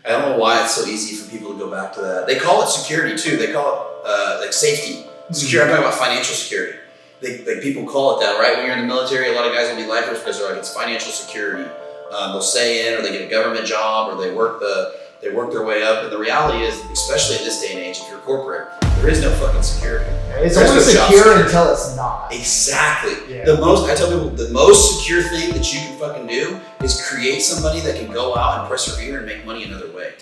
I don't know why it's so easy for people to go back to that. They call it security too. They call it like safety. Security. I'm talking about financial security. Like people call it that, right? When you're in the military, a lot of guys will be lifers because they're like, it's financial security. They'll stay in, or they get a government job, or they work their way up. And the reality is, especially in this day and age, if you're corporate, there is no fucking security. It's only secure until it's not. Exactly. Yeah. I tell people, the most secure thing that you can fucking do is create somebody that can go out and persevere and make money another way.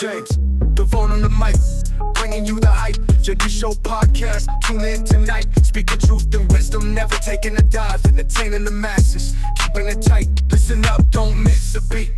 James, Devon on the mic, bringing you the hype. JD Show podcast, tune in tonight. Speaking truth and wisdom, never taking a dive. Entertaining the masses, keeping it tight. Listen up, don't miss a beat.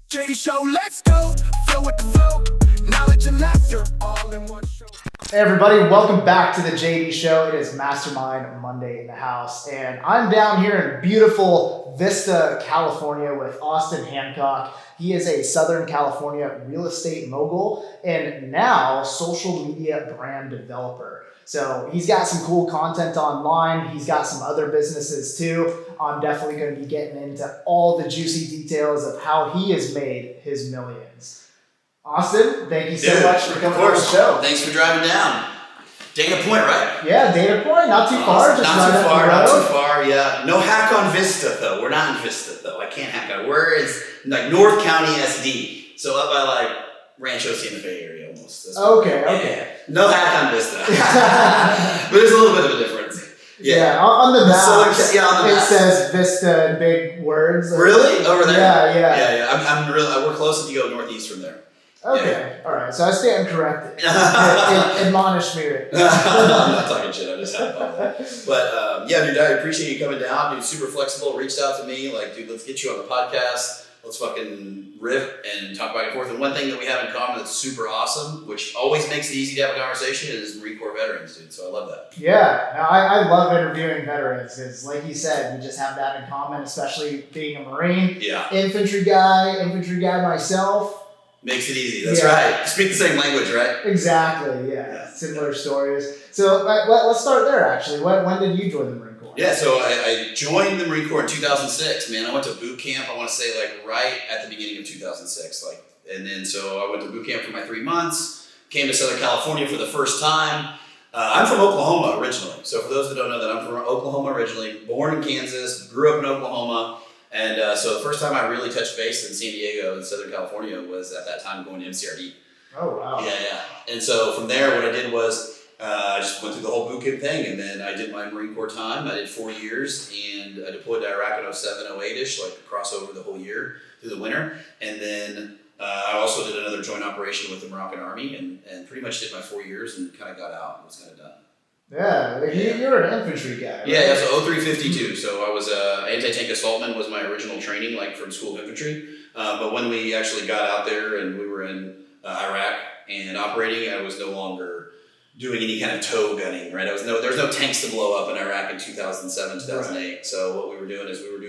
JD Show, let's go. Flow with the flow. Knowledge and laughter, all in one show. Hey everybody, welcome back to the JD Show. It is Mastermind Monday in the house, and I'm down here in beautiful Vista, California with Austin Hancock. He is a Southern California real estate mogul and now social media brand developer. So he's got some cool content online. He's got some other businesses too. I'm definitely going to be getting into all the juicy details of how he has made his millions. Austin, thank you so much for coming on the show. Thanks for driving down. Dana Point, right? Yeah, Dana Point, not too far. Just not too far, yeah. No hack on Vista, though. We're not in Vista, though. I can't hack on. We're in like North County SD. So up by like Rancho Santa Fe area almost. Okay. No hack on Vista. But there's a little bit of a difference. Yeah, on the map, on the it map. Says Vista in big words. Really? Over there? Yeah. I'm really. We're close if you go northeast from there. Okay, all right. So I stand corrected. Admonish me. I'm not talking shit. I'm just having fun. But yeah, dude, I appreciate you coming down. Dude, super flexible. Reached out to me like, dude, let's get you on the podcast. Let's fucking riff and talk back and forth. And one thing that we have in common that's super awesome, which always makes it easy to have a conversation, is Marine Corps veterans, dude. So I love that. Yeah, I love interviewing veterans because, like you said, we just have that in common, especially being a Marine. Yeah. Infantry guy myself. Makes it easy. That's right. You speak the same language, right? Exactly. Yeah. Similar stories. So let's start there. Actually, when did you join the Marine Corps? Yeah. So I joined the Marine Corps in 2006. Man, I went to boot camp. I want to say like right at the beginning of 2006. And then so I went to boot camp for my 3 months. Came to Southern California for the first time. I'm from Oklahoma originally. So for those that don't know that, I'm from Oklahoma originally. Born in Kansas. Grew up in Oklahoma. And so the first time I really touched base in San Diego in Southern California was at that time going to MCRD. Oh, wow. Yeah. And so from there, what I did was I just went through the whole boot camp thing, and then I did my Marine Corps time. I did 4 years, and I deployed to Iraq in 07, 08-ish, like cross over the whole year through the winter. And then I also did another joint operation with the Moroccan Army, and pretty much did my 4 years and kind of got out and was kind of done. Yeah, you're an infantry guy, right? Yeah, so 0352. So I was anti-tank assaultman was my original training, like from School of Infantry. But when we actually got out there and we were in Iraq and operating, I was no longer doing any kind of tow gunning, right? There was no tanks to blow up in Iraq in 2007, 2008. Right. So what we were doing is we were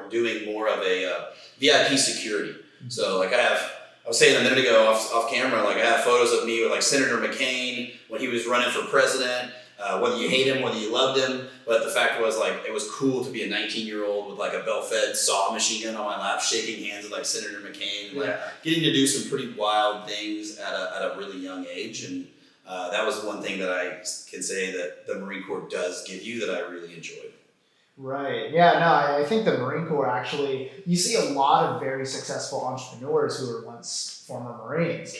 doing more of a VIP security. So like I was saying a minute ago off camera, like I have photos of me with like Senator McCain when he was running for president. Whether you hate him, whether you loved him, but the fact was like it was cool to be a 19-year-old with like a belt-fed saw machine gun on my lap, shaking hands with like Senator McCain, and like getting to do some pretty wild things at a really young age, and that was one thing that I can say that the Marine Corps does give you that I really enjoyed. Right. Yeah. No, I think the Marine Corps actually, you see a lot of very successful entrepreneurs who were once former Marines.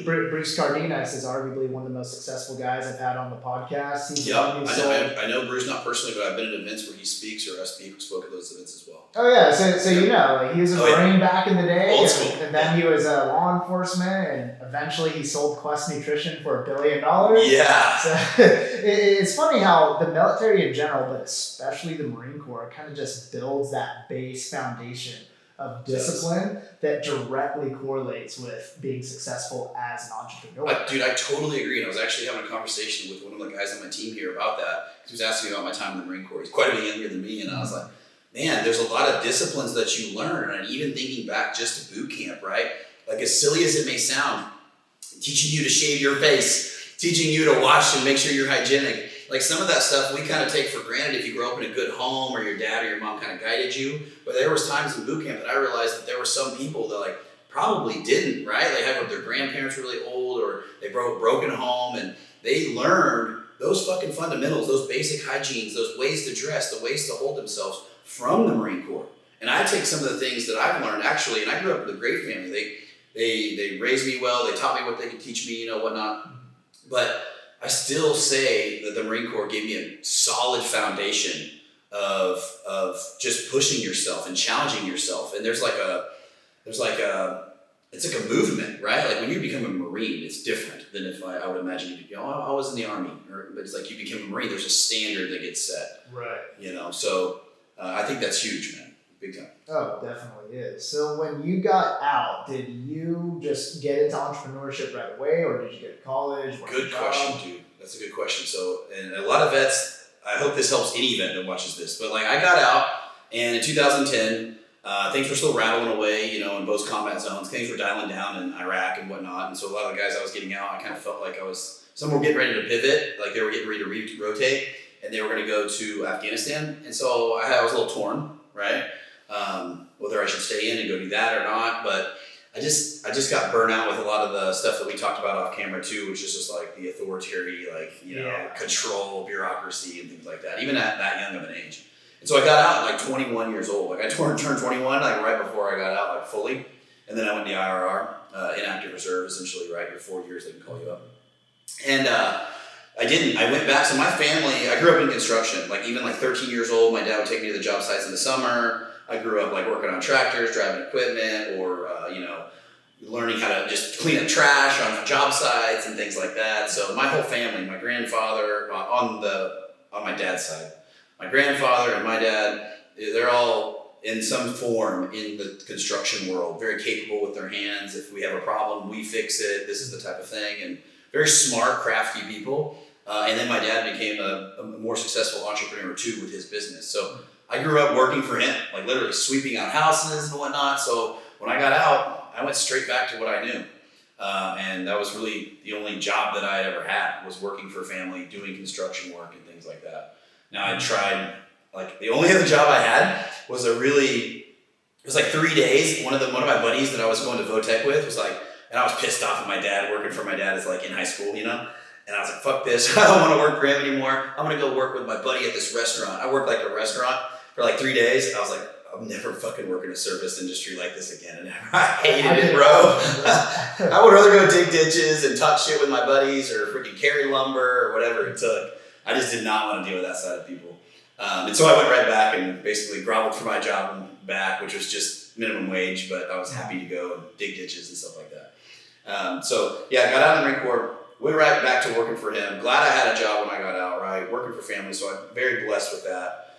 Bruce Cardenas is arguably one of the most successful guys I've had on the podcast. I know Bruce not personally, but I've been at events where he speaks or I spoke at those events as well. Oh yeah, so you know, like he was a Marine back in the day, old school. And then he was a law enforcement, and eventually he sold Quest Nutrition for $1 billion. Yeah. So it's funny how the military in general, but especially the Marine Corps, kind of just builds that base foundation of discipline that directly correlates with being successful as an entrepreneur. I totally agree. And I was actually having a conversation with one of the guys on my team here about that. He was asking me about my time in the Marine Corps. He's quite a bit younger than me. And I was like, man, there's a lot of disciplines that you learn. And even thinking back just to boot camp, right? Like as silly as it may sound, teaching you to shave your face, teaching you to wash and make sure you're hygienic. like some of that stuff we kind of take for granted if you grew up in a good home or your dad or your mom kind of guided you. But there was times in boot camp that I realized that there were some people that like probably didn't, right? They had their grandparents really old or they broken home and they learned those fucking fundamentals, those basic hygienes, those ways to dress, the ways to hold themselves from the Marine Corps. And I take some of the things that I've learned actually, and I grew up with a great family. They raised me well. They taught me what they could teach me, whatnot. But I still say that the Marine Corps gave me a solid foundation of just pushing yourself and challenging yourself. And it's like a movement, right? Like when you become a Marine, it's different than if I would imagine I was in the Army, but it's like you become a Marine. There's a standard that gets set, right? So I think that's huge, man. Big time. Oh, definitely is. So when you got out, did you just get into entrepreneurship right away, or did you get to college? Good question, dude. That's a good question. So, and a lot of vets, I hope this helps any vet that watches this, but like I got out, and in 2010, things were still rattling away, in both combat zones. Things were dialing down in Iraq and whatnot, and so a lot of the guys I was getting out, I kind of felt like some were getting ready to pivot, like they were getting ready to rotate, and they were going to go to Afghanistan, and so I was a little torn, right? Whether I should stay in and go do that or not, but I just got burnt out with a lot of the stuff that we talked about off camera too, which is just like the authoritarian, control, bureaucracy, and things like that, even at that young of an age. And so I got out at like 21 years old. Like I turned 21 like right before I got out like fully, and then I went to the IRR, inactive reserve, essentially, right? Your 4 years they can call you up, and I went back. So my family, I grew up in construction. Like even like 13 years old, my dad would take me to the job sites in the summer. I grew up like working on tractors, driving equipment, or learning how to just clean up trash on job sites and things like that. So my whole family, my grandfather on my dad's side, my grandfather and my dad, they're all in some form in the construction world, very capable with their hands. If we have a problem, we fix it. This is the type of thing, and very smart, crafty people. And then my dad became a more successful entrepreneur too with his business. So I grew up working for him, like literally sweeping out houses and whatnot. So when I got out, I went straight back to what I knew. And that was really the only job that I ever had, was working for a family, doing construction work and things like that. Now I tried, like the only other job I had was it was like 3 days. One of my buddies that I was going to Votech with was like, and I was pissed off at my dad, working for my dad is like in high school, And I was like, fuck this, I don't want to work for him anymore. I'm going to go work with my buddy at this restaurant. I worked like a restaurant for like 3 days. I was like, I'm never fucking working a service industry like this again. And I hated it, bro. I would rather go dig ditches and talk shit with my buddies or freaking carry lumber or whatever it took. I just did not want to deal with that side of people. And so I went right back and basically groveled for my job and back, which was just minimum wage, but I was happy to go and dig ditches and stuff like that. So yeah, I got out of the Marine Corps, went right back to working for him. Glad I had a job when I got out, right? Working for family, so I'm very blessed with that.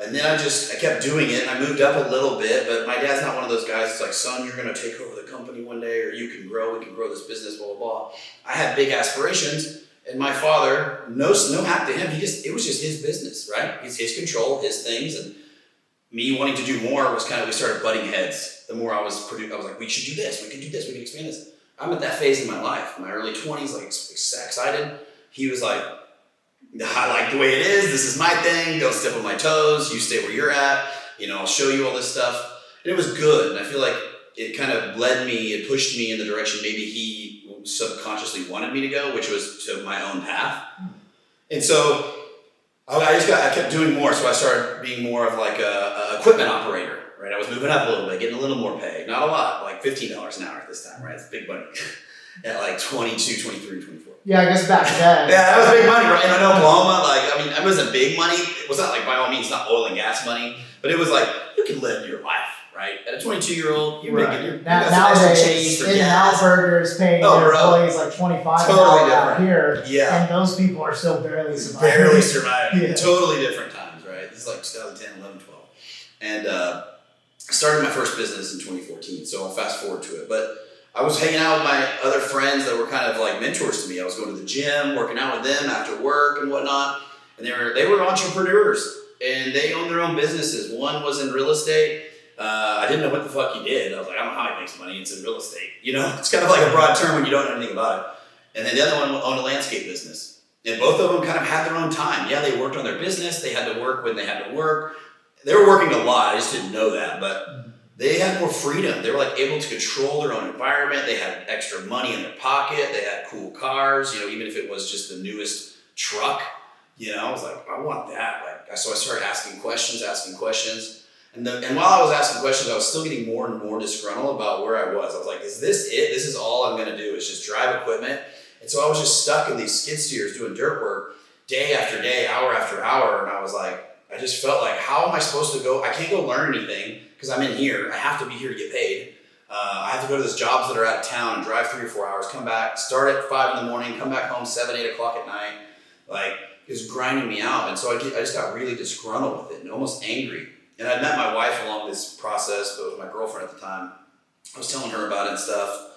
And then I kept doing it, and I moved up a little bit, but my dad's not one of those guys that's like, son, you're going to take over the company one day, or you can grow, we can grow this business, blah, blah, blah. I had big aspirations, and my father, no hack to him, it was just his business, right? It's his control, his things, and me wanting to do more was we started butting heads. The more I was like, we should do this, we can do this, we can expand this. I'm at that phase in my life, my early 20s, like excited. He was like, I like the way it is. This is my thing. Don't step on my toes. You stay where you're at. I'll show you all this stuff. And it was good. And I feel like it kind of it pushed me in the direction maybe he subconsciously wanted me to go, which was to my own path. And so I kept doing more. So I started being more of like a equipment operator, right? I was moving up a little bit, getting a little more pay. Not a lot, like $15 an hour at this time, right? It's big money. At like 22, 23, 24. Yeah, I guess back then. Yeah, that was big money, right? And in Oklahoma, it wasn't big money. It was not like, by all means, not oil and gas money, but it was like, you can live your life, right? At a 22-year-old, you're making nowadays, In-N-Out Burgers paying their employees like $25 an hour out here. Yeah. And those people are still barely surviving. Yeah. Totally different times, right? This is like 2010, 11, 12. And I started my first business in 2014, so I'll fast forward to it. But I was hanging out with my other friends that were kind of like mentors to me. I was going to the gym, working out with them after work and whatnot. And they were entrepreneurs, and they owned their own businesses. One was in real estate. I didn't know what the fuck he did. I was like, I don't know how he makes money. It's in real estate. It's kind of like a broad term when you don't know anything about it. And then the other one owned a landscape business. And both of them kind of had their own time. Yeah, they worked on their business. They had to work when they had to work. They were working a lot. I just didn't know that. But they had more freedom. They were like able to control their own environment. They had extra money in their pocket. They had cool cars, even if it was just the newest truck. I was like, I want that. So I started asking questions. And while I was asking questions, I was still getting more and more disgruntled about where I was. I was like, is this it? This is all I'm going to do is just drive equipment. And so I was just stuck in these skid steers doing dirt work day after day, hour after hour. And I was like, I just felt like, how am I supposed to go? I can't go learn anything because I'm in here. I have to be here to get paid. I have to go to these jobs that are out of town and drive 3 or 4 hours, come back, start at 5 in the morning, come back home 7, 8 o'clock at night. It was grinding me out. And so I just got really disgruntled with it and almost angry. And I met my wife along this process, but it was my girlfriend at the time. I was telling her about it and stuff.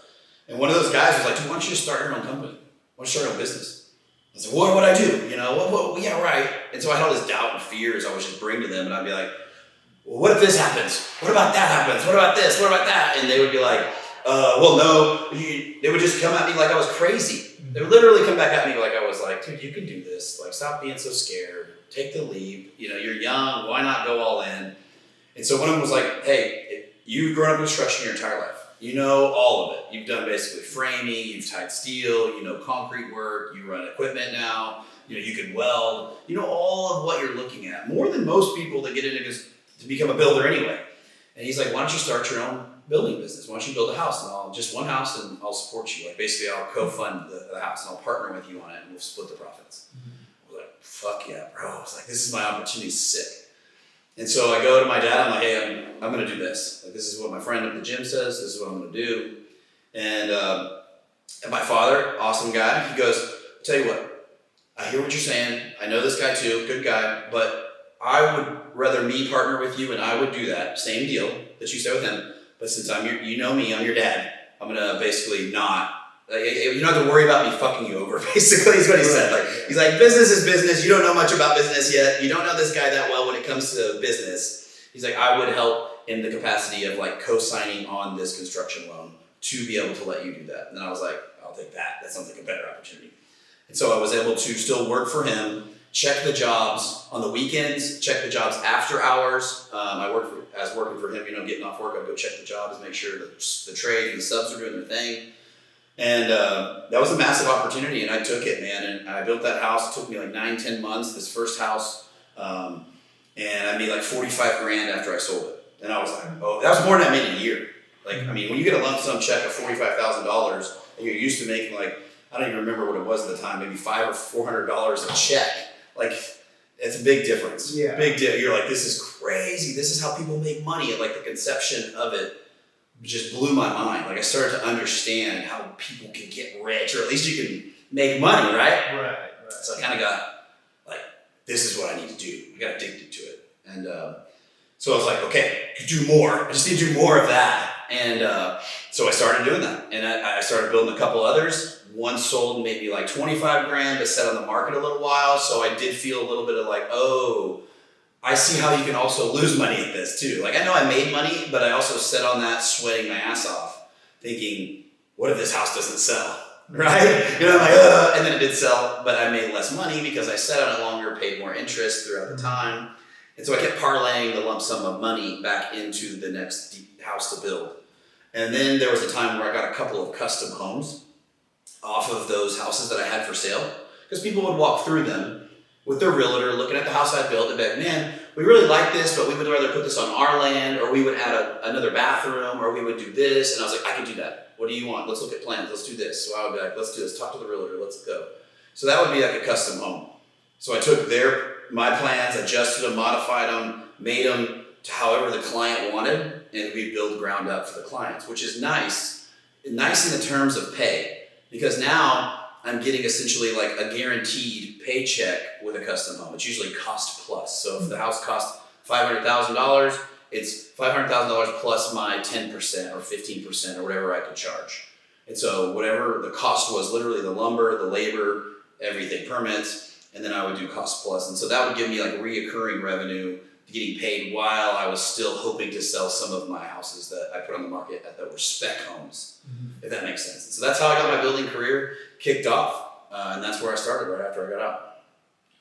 And one of those guys was like, dude, why don't you just start your own company? Why don't you start your own business? I said, what would I do? Yeah, right. And so I had all this doubt and fears I would just bring to them. And I'd be like, well, what if this happens? What about that happens? What about this? What about that? And they would be like, well, no. They would just come at me like I was crazy. They would literally come back at me like I was like, dude, you can do this. Stop being so scared. Take the leap. You're young. Why not go all in? And so one of them was like, hey, you've grown up in construction your entire life. You know all of it. You've done basically framing. You've tied steel. You know concrete work. You run equipment now. You can weld. You know all of what you're looking at. More than most people that get into this to become a builder anyway. And he's like, why don't you start your own building business? Why don't you build a house? And just one house and I'll support you. Basically I'll co-fund the house and I'll partner with you on it and we'll split the profits. I was like, fuck yeah, bro. I was like, this is my opportunity, sick. And so I go to my dad, I'm like, hey, I'm going to do this. This is what my friend at the gym says. This is what I'm going to do. And my father, awesome guy, he goes, tell you what, I hear what you're saying. I know this guy too, good guy, but I would rather me partner with you and I would do that same deal that you said with him. But since you know me, I'm your dad, I'm going to basically not. You don't have to worry about me fucking you over, basically, is what he said. He's like, business is business. You don't know much about business yet. You don't know this guy that well when it comes to business. He's like, I would help in the capacity of co-signing on this construction loan to be able to let you do that. And then I was like, I'll take that. That sounds like a better opportunity. And so I was able to still work for him, check the jobs on the weekends, check the jobs after hours. I working for him, getting off work, I'd go check the jobs, make sure that the trade and the subs were doing their thing. And that was a massive opportunity, and I took it, man. And I built that house. It took me 9-10 months, this first house. And I made $45,000 after I sold it. And I was like, oh, that was more than I made in a year. When you get a lump sum check of $45,000, and you're used to making I don't even remember what it was at the time, maybe $500 or $400 a check. It's a big difference. Yeah. Big deal. You're like, this is crazy. This is how people make money. And the conception of it just blew my mind. I started to understand how people can get rich, or at least you can make money, right? Right. So I kind of got this is what I need to do. I got addicted to it. And so I was like, okay, I do more. I just need to do more of that. And so I started doing that. And I started building a couple others. One sold maybe $25,000, but sat on the market a little while. So I did feel a little bit of oh, I see how you can also lose money at this too. I know I made money, but I also sat on that sweating my ass off thinking, what if this house doesn't sell? Right? I'm like, and then it did sell, but I made less money because I sat on it longer, paid more interest throughout the time. And so I kept parlaying the lump sum of money back into the next house to build. And then there was a time where I got a couple of custom homes off of those houses that I had for sale, because people would walk through them with their realtor looking at the house I built and be like, man, we really like this, but we would rather put this on our land, or we would add another bathroom, or we would do this. And I was like, I can do that. What do you want? Let's look at plans. Let's do this. So I would be like, let's do this. Talk to the realtor. Let's go. So that would be a custom home. So I took my plans, adjusted them, modified them, made them to however the client wanted, and we build ground up for the clients, which is nice. Nice in the terms of pay, because now I'm getting essentially a guaranteed paycheck with a custom home. It's usually cost plus. So if the house costs $500,000, it's $500,000 plus my 10% or 15% or whatever I could charge. And so whatever the cost was, literally the lumber, the labor, everything, permits, and then I would do cost plus. And so that would give me reoccurring revenue, getting paid while I was still hoping to sell some of my houses that I put on the market that were spec homes, if that makes sense. And so that's how I got my building career kicked off. And that's where I started right after I got out.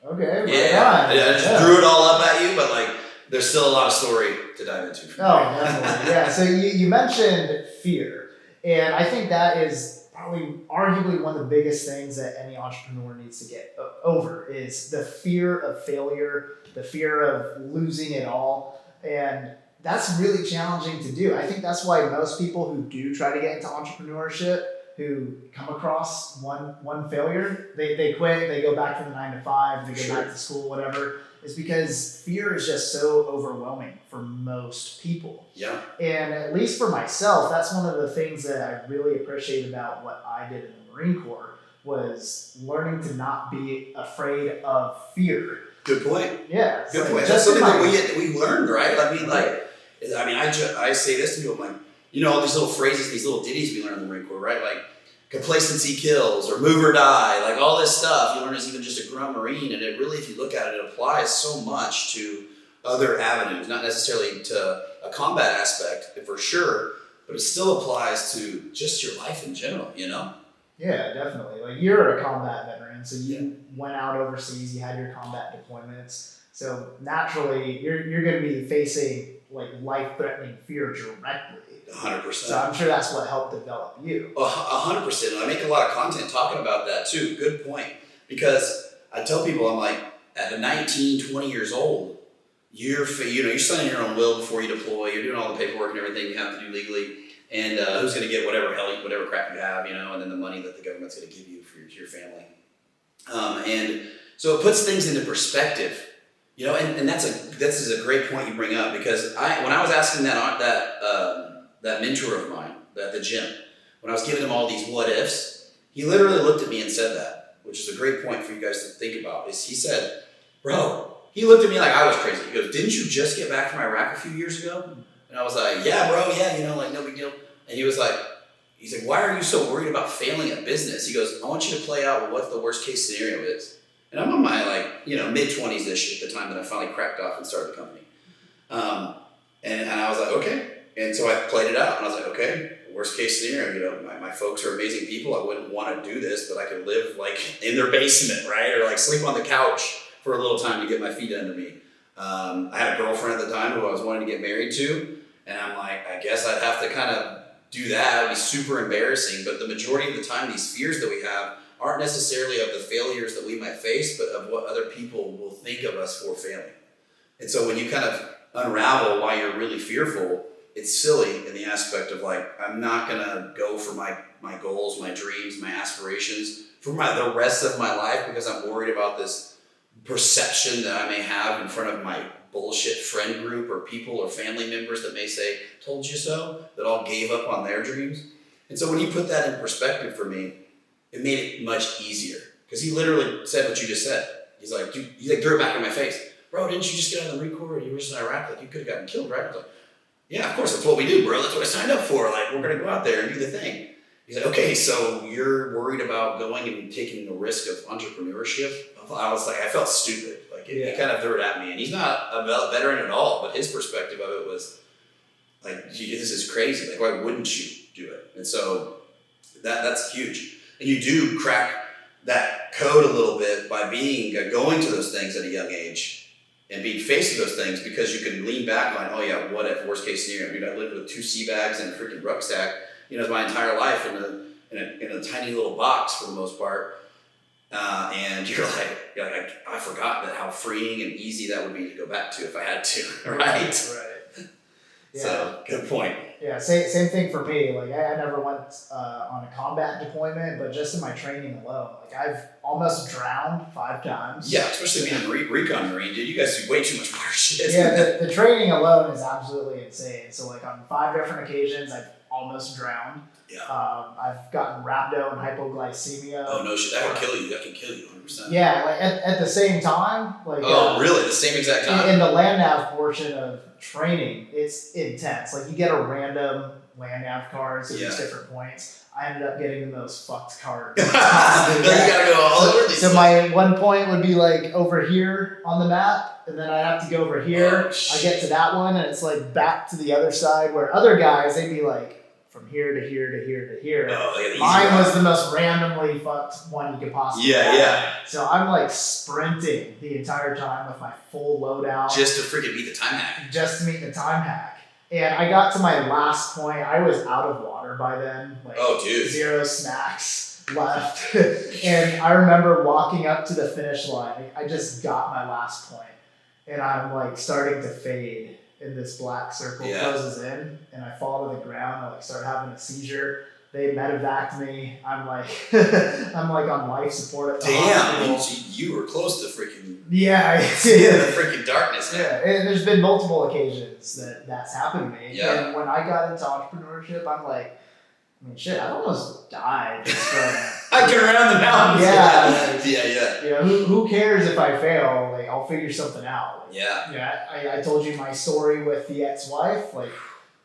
Okay, right Yeah, on. I just threw it all up at you, but like there's still a lot of story to dive into. Oh, definitely. Yeah. So you mentioned fear, and I think that is probably arguably one of the biggest things that any entrepreneur needs to get over is the fear of failure, the fear of losing it all, and that's really challenging to do. I think that's why most people who do try to get into entrepreneurship, who come across one failure, they quit, they go back to the 9 to 5, they go back to school, whatever, is because fear is just so overwhelming for most people. Yeah. And at least for myself, that's one of the things that I really appreciate about what I did in the Marine Corps was learning to not be afraid of fear. Good point. Yeah. Good like point. That's something that we learned, right? I mean, I say this to people, I'm like, all these little phrases, these little ditties we learn in the Marine Corps, right? Like complacency kills or move or die, like all this stuff you learn as even just a grunt Marine. And it really, if you look at it, it applies so much to other avenues, not necessarily to a combat aspect for sure, but it still applies to just your life in general, Yeah, definitely. Like you're a combat veteran, so you went out overseas, you had your combat deployments. So naturally, you're going to be facing like life-threatening fear directly. 100%. So I'm sure that's what helped develop you. 100%. And I make a lot of content talking about that too. Good point. Because I tell people, I'm like, at 19, 20 years old, you're signing your own will before you deploy. You're doing all the paperwork and everything you have to do legally. And who's going to get whatever crap you have, and then the money that the government's going to give you for your family. And so it puts things into perspective. And that's a great point you bring up because when I was asking that mentor of mine at the gym, when I was giving him all these what ifs, he literally looked at me and said that, which is a great point for you guys to think about. Is he said, bro, he looked at me like I was crazy. He goes, didn't you just get back from Iraq a few years ago? And I was like, yeah, bro, yeah, like no big deal. And he's like, why are you so worried about failing at business? He goes, I want you to play out what the worst case scenario is. And I'm on my mid-20s-ish at the time that I finally cracked off and started the company. And I was like, okay. And so I played it out and I was like, okay, worst case scenario, my folks are amazing people. I wouldn't want to do this, but I could live like in their basement, right? Or like sleep on the couch for a little time to get my feet under me. I had a girlfriend at the time who I was wanting to get married to. And I'm like, I guess I'd have to kind of do that. It'd be super embarrassing. But the majority of the time, these fears that we have aren't necessarily of the failures that we might face, but of what other people will think of us for failing. And so when you kind of unravel why you're really fearful, it's silly in the aspect of like, I'm not going to go for my goals, my dreams, my aspirations for the rest of my life because I'm worried about this perception that I may have in front of my bullshit friend group or people or family members that may say, told you so, that all gave up on their dreams. And so when you put that in perspective for me, it made it much easier. Because he literally said what you just said. He's like, threw it back in my face. Bro, didn't you just get out of the Marine Corps? You were just in Iraq, like you could have gotten killed, right? I was like, yeah, of course, that's what we do, bro. That's what I signed up for. Like, we're gonna go out there and do the thing. He's like, okay, so you're worried about going and taking the risk of entrepreneurship? I was like, I felt stupid. Like, he kind of threw it at me. And he's not a veteran at all, but his perspective of it was like, this is crazy. Like, why wouldn't you do it? And so that's huge. And you do crack that code a little bit by going to those things at a young age and being faced with those things because you can lean back on, oh yeah, what if, worst case scenario. Dude, I lived with 2 sea bags and a freaking rucksack, my entire life in a tiny little box for the most part. And you're like, I forgot how freeing and easy that would be to go back to if I had to, right? Right. Yeah. So, good point. Yeah, same thing for me. Like I never went on a combat deployment, but just in my training alone, like I've almost drowned 5 times. Yeah, especially being a recon Marine, dude. You guys do way too much water shit. Yeah, the training alone is absolutely insane. So like on 5 different occasions, I've almost drowned. Yeah. I've gotten rhabdo and hypoglycemia. Oh no shit, that can kill you. That can kill you 100%. Yeah, like at the same time, like. Oh really? The same exact time? In the land nav portion of training, it's intense. Like you get a random land nav cards at these different points. I ended up getting the most fucked card. You gotta go all over these. So my one point would be like over here on the map, and then I'd have to go over here. I get to that one, and it's like back to the other side where other guys, they'd be like from here to here to here to here. Oh, mine was the most randomly fucked one you could possibly have. Yeah. So I'm like sprinting the entire time with my full loadout. Just to freaking beat the time hack. Just to meet the time hack. And I got to my last point. I was out of water by then. Like, oh, dude. 0 snacks left. And I remember walking up to the finish line. I just got my last point. And I'm like starting to fade. And this black circle closes in. And I fall to the ground. I like start having a seizure. They medevaced me. I'm like, I'm like on life support at the hospital. You were close to freaking. Yeah, the freaking darkness, man. Yeah, and there's been multiple occasions that's happened to me. Yeah. And when I got into entrepreneurship, I'm like, I mean, shit, I almost died just from. I get around the mountains. Yeah. Like, yeah. You know, who cares if I fail? Like, I'll figure something out. Like, yeah. Yeah. I told you my story with the ex-wife. Like,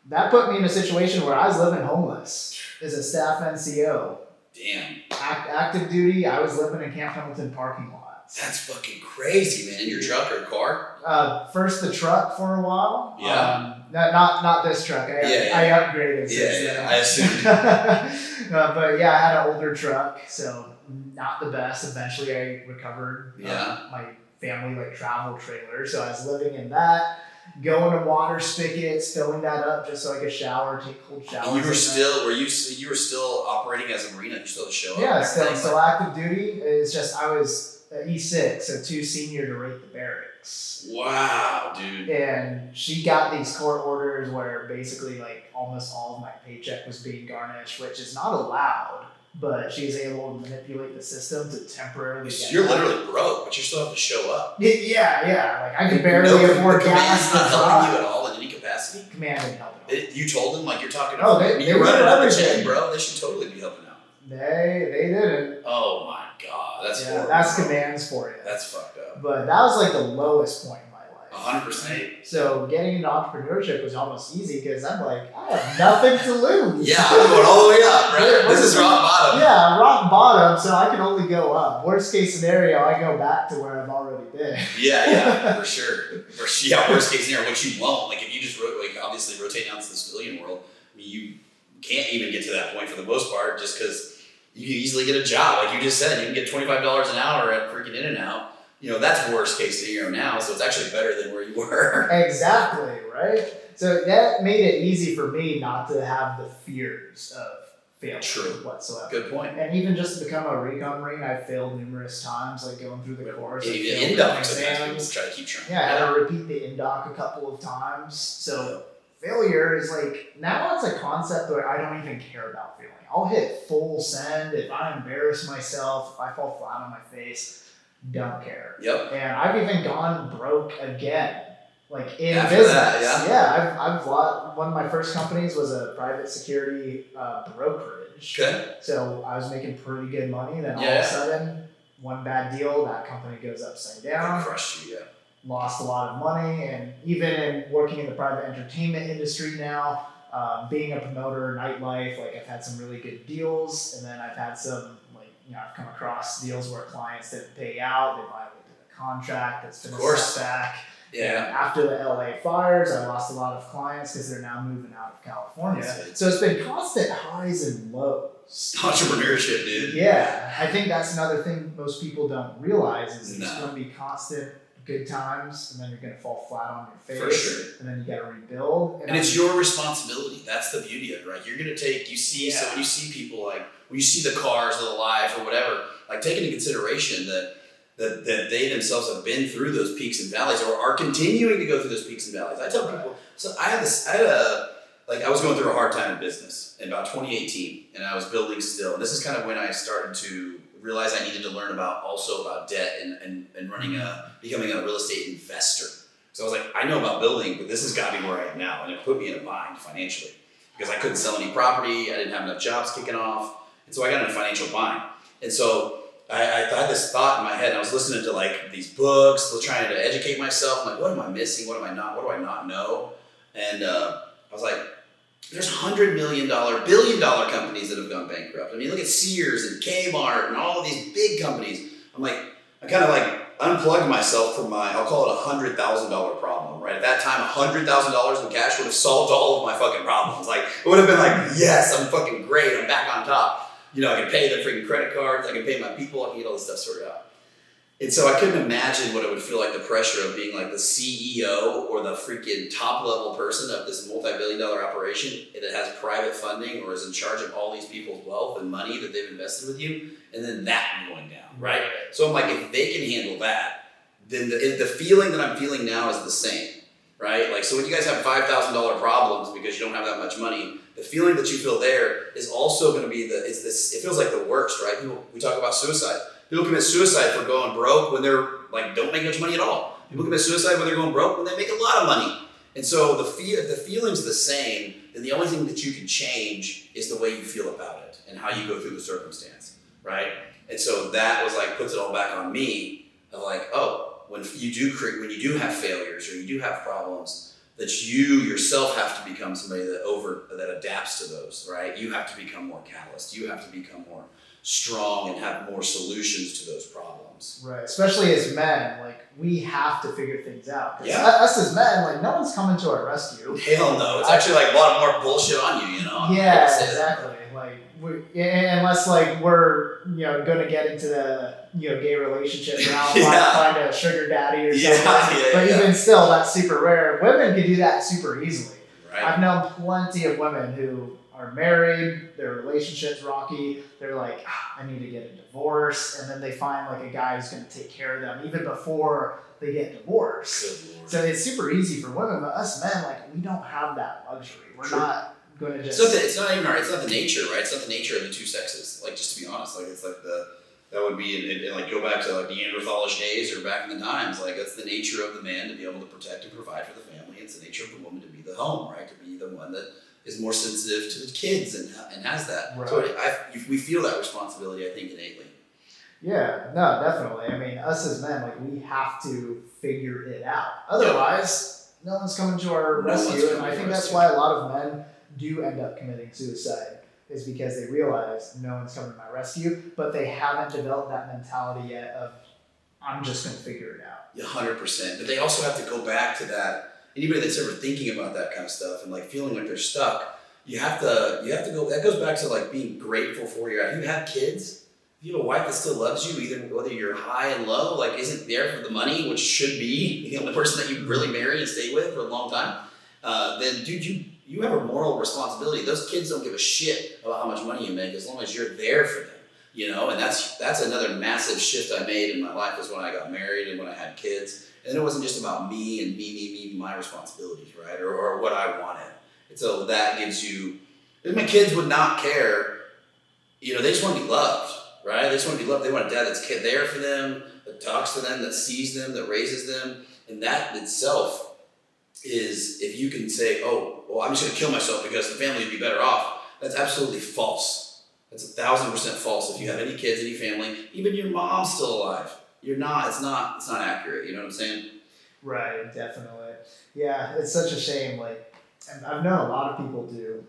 that put me in a situation where I was living homeless as a staff NCO. Damn. Active duty. I was living in Camp Hamilton parking lots. That's fucking crazy, man. In your truck or car? First the truck for a while. Yeah. Not this truck. I upgraded since then. I assumed. But yeah, I had an older truck, so not the best. Eventually, I recovered. My family travel trailer, so I was living in that. Going to water spigots, filling that up just so I could shower, take cold showers. And you were still operating as a Marine? You still had to show up? Yeah, still active duty. It's just I was E6, so too senior to rate the barracks. Wow, dude. And she got these court orders where basically almost all of my paycheck was being garnished, which is not allowed. But she's able to manipulate the system to temporarily get You're literally broke, but you still have to show up. Yeah. I could barely afford gas. Not helping you at all in any capacity? Command didn't help at all. You told them you're talking they you're running up the everything. chain, bro. They should totally be helping out. They didn't. Oh my god, that's horrible. That's commands for you. That's fucked up. But that was the lowest point in my life. 100%. So getting into entrepreneurship was almost easy because I'm I have nothing to lose. Yeah, I'm going all the way up, right? This is rock bottom. Yeah, rock bottom, so I can only go up. Worst case scenario, I go back to where I've already been. Yeah, for sure. Worst case scenario, which you won't. If you just obviously rotate down to the civilian world, you can't even get to that point for the most part just because you can easily get a job. Like you just said, you can get $25 an hour at freaking In-N-Out. That's worst case scenario now, so it's actually better than where you were. Exactly, right? So that made it easy for me not to have the fears of failure whatsoever. Good point. And even just to become a recon Marine, I failed numerous times, going through the course. Even in-doc sometimes people try to keep trying. Yeah, I had to repeat the in-doc a couple of times. So failure is now it's a concept where I don't even care about failing. I'll hit full send if I embarrass myself, if I fall flat on my face. Don't care. Yep. And I've even gone broke again. In after business. That, I've one of my first companies was a private security brokerage. Okay. So I was making pretty good money. Then all of a sudden, one bad deal, that company goes upside down. Crushed you, Lost a lot of money. And even in working in the private entertainment industry now, being a promoter, nightlife, I've had some really good deals. And then I've had some I've come across deals where clients didn't pay out, they violated a contract that's been a setback. Yeah. And after the LA fires, I lost a lot of clients because they're now moving out of California. So it's been constant highs and lows. Entrepreneurship, dude. Yeah. I think that's another thing most people don't realize is there's going to be constant good times and then you're going to fall flat on your face. For sure. And then you got to rebuild. And it's your responsibility. That's the beauty of it, right? You're going to take, so when you see people when you see the cars or the life or whatever, take into consideration that they themselves have been through those peaks and valleys or are continuing to go through those peaks and valleys. I tell people, so I was going through a hard time in business in about 2018 and I was building still. And this is kind of when I started to realize I needed to learn about debt and becoming a real estate investor. So I was I know about building, but this has got me where I am now. And it put me in a bind financially because I couldn't sell any property. I didn't have enough jobs kicking off. And so I got in a financial bind. And so I had this thought in my head. And I was listening to these books, trying to educate myself. I'm what am I missing? What do I not know? And I was there's $100 million, billion-dollar companies that have gone bankrupt. I mean, look at Sears and Kmart and all of these big companies. I'm kind of unplugged myself from I'll call it $100,000 problem, right? At that time, $100,000 in cash would have solved all of my fucking problems. Like, it would have been like, yes, I'm fucking great. I'm back on top. You know, I can pay the freaking credit cards. I can pay my people. I can get all this stuff sorted out. And so I couldn't imagine what it would feel like, the pressure of being like the CEO or the freaking top level person of this multi-billion-dollar operation that has private funding or is in charge of all these people's wealth and money that they've invested with you, and then that going down, right? So I'm like, if they can handle that, then the feeling that I'm feeling now is the same, right? Like, so when you guys have $5,000 problems because you don't have that much money, the feeling that you feel there is also going to be it feels like the worst, right? We talk about suicide. People commit suicide for going broke when they're like, don't make much money at all. People commit suicide when they're going broke when they make a lot of money. And so if the feeling's the same, then the only thing that you can change is the way you feel about it and how you go through the circumstance, right? And so that was like, puts it all back on me of like, oh, when you do have failures or you do have problems, that you yourself have to become somebody that adapts to those, right? You have to become more calloused. You have to become more strong and have more solutions to those problems. Right, especially as men, like, we have to figure things out. Yeah. Us as men, like, no one's coming to our rescue. Hell no. It's actually like a lot more bullshit on you, you know? Yeah, exactly. Like, unless like we're going to get into the gay relationship now, find a sugar daddy or something. But even still, that's super rare. Women can do that super easily. Right. I've known plenty of women who are married, their relationship's rocky, they're like, I need to get a divorce, and then they find like a guy who's going to take care of them even before they get divorced. So it's super easy for women, but us men, like, we don't have that luxury. We're not going to just... It's not the nature, right? It's not the nature of the two sexes. Like, just to be honest, like, it's like that would be, and like, go back to like the Neanderthalish days or back in the times, like, that's the nature of the man to be able to protect and provide for the family. It's the nature of the woman to be the home, right? To be the one that is more sensitive to the kids and has that. Right. So we feel that responsibility, I think, innately. Yeah, no, definitely. I mean, us as men, like, we have to figure it out. Otherwise, no one's coming to our rescue. And I think that's why a lot of men do end up committing suicide, is because they realize no one's coming to my rescue, but they haven't developed that mentality yet of, I'm just going to figure it out. 100%. But they also have to go back to that. Anybody that's ever thinking about that kind of stuff and like feeling like they're stuck, you have to go. That goes back to like being grateful for if you have kids, if you have a wife that still loves you, either whether you're high and low, like isn't there for the money, which should be the only person that you really marry and stay with for a long time, then dude, you have a moral responsibility. Those kids don't give a shit about how much money you make as long as you're there for them, and that's another massive shift I made in my life is when I got married and when I had kids. And it wasn't just about me and me, my responsibilities, right? Or what I wanted. And so that gives you, my kids would not care, they just want to be loved, right? They just want to be loved. They want a dad that's there for them, that talks to them, that sees them, that raises them. And that itself is, if you can say, oh, well, I'm just going to kill myself because the family would be better off. That's absolutely false. That's 1,000% false. If you have any kids, any family, even your mom's still alive. You're not, it's not accurate, you know what I'm saying? Right, definitely. Yeah, it's such a shame, like, and I've known a lot of people do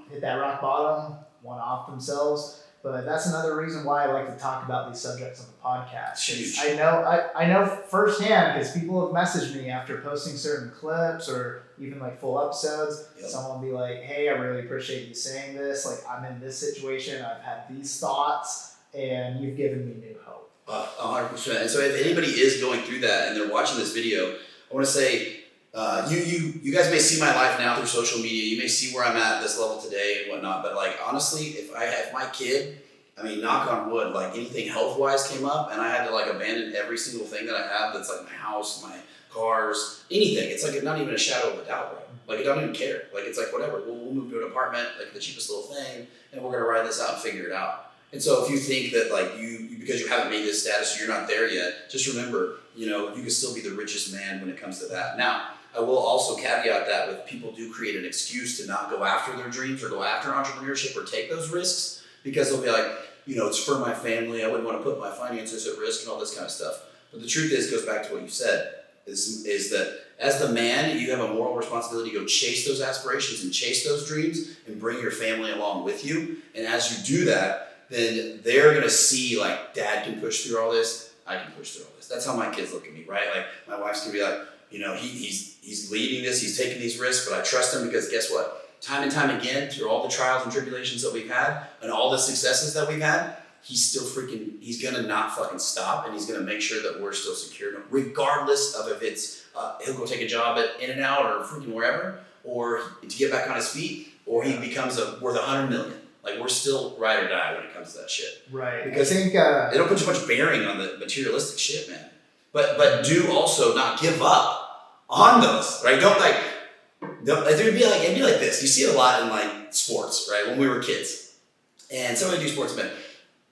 hit that rock bottom, want to off themselves, but that's another reason why I like to talk about these subjects on the podcast. Huge. I know firsthand, because people have messaged me after posting certain clips or even like full episodes. Yep. Someone will be like, hey, I really appreciate you saying this, like, I'm in this situation, I've had these thoughts, and you've given me new hope. 100%. And so if anybody is going through that and they're watching this video, I want to say, you guys may see my life now through social media. You may see where I'm at this level today and whatnot. But like, honestly, if I had my kid, I mean, knock on wood, like anything health-wise came up and I had to like abandon every single thing that I have that's like my house, my cars, anything. It's like not even a shadow of a doubt, right? Like, I don't even care. Like, it's like, whatever. We'll move to an apartment, like the cheapest little thing, and we're going to ride this out and figure it out. And so if you think that like you because you haven't made this status, you're not there yet, just remember, you can still be the richest man when it comes to that. Now, I will also caveat that with people do create an excuse to not go after their dreams or go after entrepreneurship or take those risks because they'll be like, it's for my family. I wouldn't want to put my finances at risk and all this kind of stuff. But the truth is, goes back to what you said, is that as the man, you have a moral responsibility to go chase those aspirations and chase those dreams and bring your family along with you. And as you do that, then they're going to see like dad can push through all this. I can push through all this. That's how my kids look at me, right? Like my wife's gonna be like, he's leading this, he's taking these risks, but I trust him because guess what? Time and time again, through all the trials and tribulations that we've had and all the successes that we've had, he's gonna not fucking stop, and he's gonna make sure that we're still secure, regardless of if it's, he'll go take a job at In-N-Out or freaking wherever, or to get back on his feet, or he becomes worth $100 million. Like, we're still ride or die when it comes to that shit. Right. Because I think they don't put too much bearing on the materialistic shit, man. But do also not give up on those, right? It'd be like this. You see it a lot in like sports, right? When we were kids, and some of the sportsmen,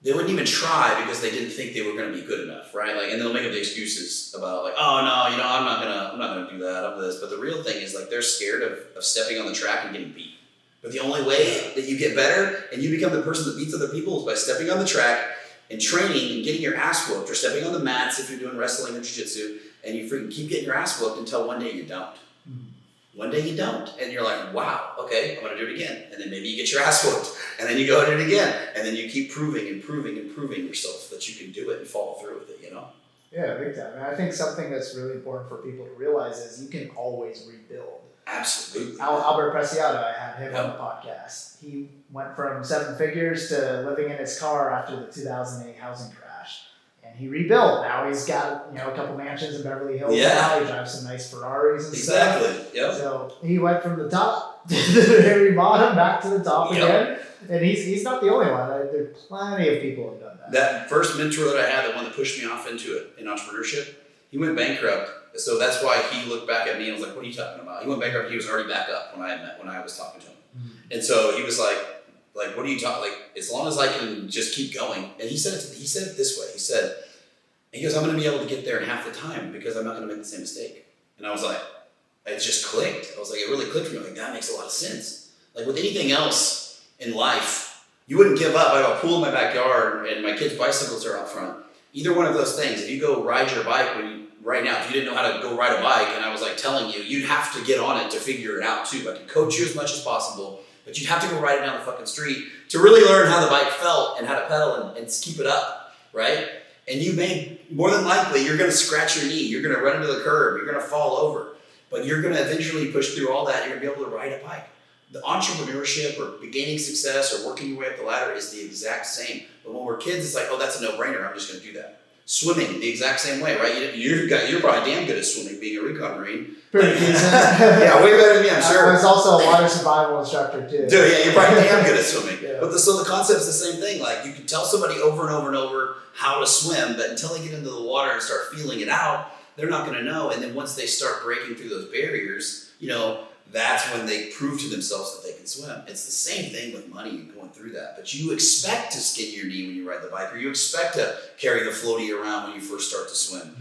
they wouldn't even try because they didn't think they were going to be good enough, right? Like, and they'll make up the excuses about like, oh no, I'm not gonna do that. I'm this. But the real thing is like they're scared of stepping on the track and getting beat. But the only way that you get better and you become the person that beats other people is by stepping on the track and training and getting your ass whooped, or stepping on the mats if you're doing wrestling or jiu-jitsu, and you freaking keep getting your ass whooped until one day you don't. One day you don't, and you're like, wow, okay, I'm gonna do it again. And then maybe you get your ass whooped, and then you go and do it again. And then you keep proving yourself that you can do it and follow through with it, Yeah, big time. And I think something that's really important for people to realize is you can always rebuild. Absolutely. Albert Preciado, I had him on the podcast. He went from 7 figures to living in his car after the 2008 housing crash. And he rebuilt. Now he's got, a couple mansions in Beverly Hills. Yeah. Now he drives some nice Ferraris and stuff. Exactly. Yep. So he went from the top to the very bottom back to the top again. And he's not the only one. There's plenty of people who have done that. That first mentor that I had, the one that pushed me off into it in entrepreneurship, he went bankrupt. So that's why he looked back at me and was like, what are you talking about? He went bankrupt. He was already back up when I was talking to him. Mm-hmm. And so he was like, what are you talking? Like, as long as I can just keep going. And he said it this way. He goes, I'm going to be able to get there in half the time because I'm not going to make the same mistake. And I was like, it just clicked. I was like, it really clicked for me. Like, that makes a lot of sense. Like with anything else in life, you wouldn't give up. I have a pool in my backyard and my kids' bicycles are out front. Either one of those things, if you go ride your bike right now, if you didn't know how to go ride a bike and I was like telling you, you'd have to get on it to figure it out too. I could coach you as much as possible, but you'd have to go ride it down the fucking street to really learn how the bike felt and how to pedal and keep it up, right? And you may, more than likely, you're going to scratch your knee, you're going to run into the curb, you're going to fall over, but you're going to eventually push through all that, you're going to be able to ride a bike. The entrepreneurship or gaining success or working your way up the ladder is the exact same. But when we're kids, it's like, oh, that's a no-brainer, I'm just going to do that. Swimming, the exact same way, right? You're probably damn good at swimming, being a recon Marine. Pretty decent. Yeah, way better than me, I'm sure. I was also a water survival instructor too. Dude, yeah, you're probably damn good at swimming. Yeah. But so the concept's the same thing. Like, you can tell somebody over and over and over how to swim, but until they get into the water and start feeling it out, they're not going to know. And then once they start breaking through those barriers, that's when they prove to themselves that they can swim. It's the same thing with money and going through that. But you expect to skin your knee when you ride the bike, or you expect to carry the floaty around when you first start to swim.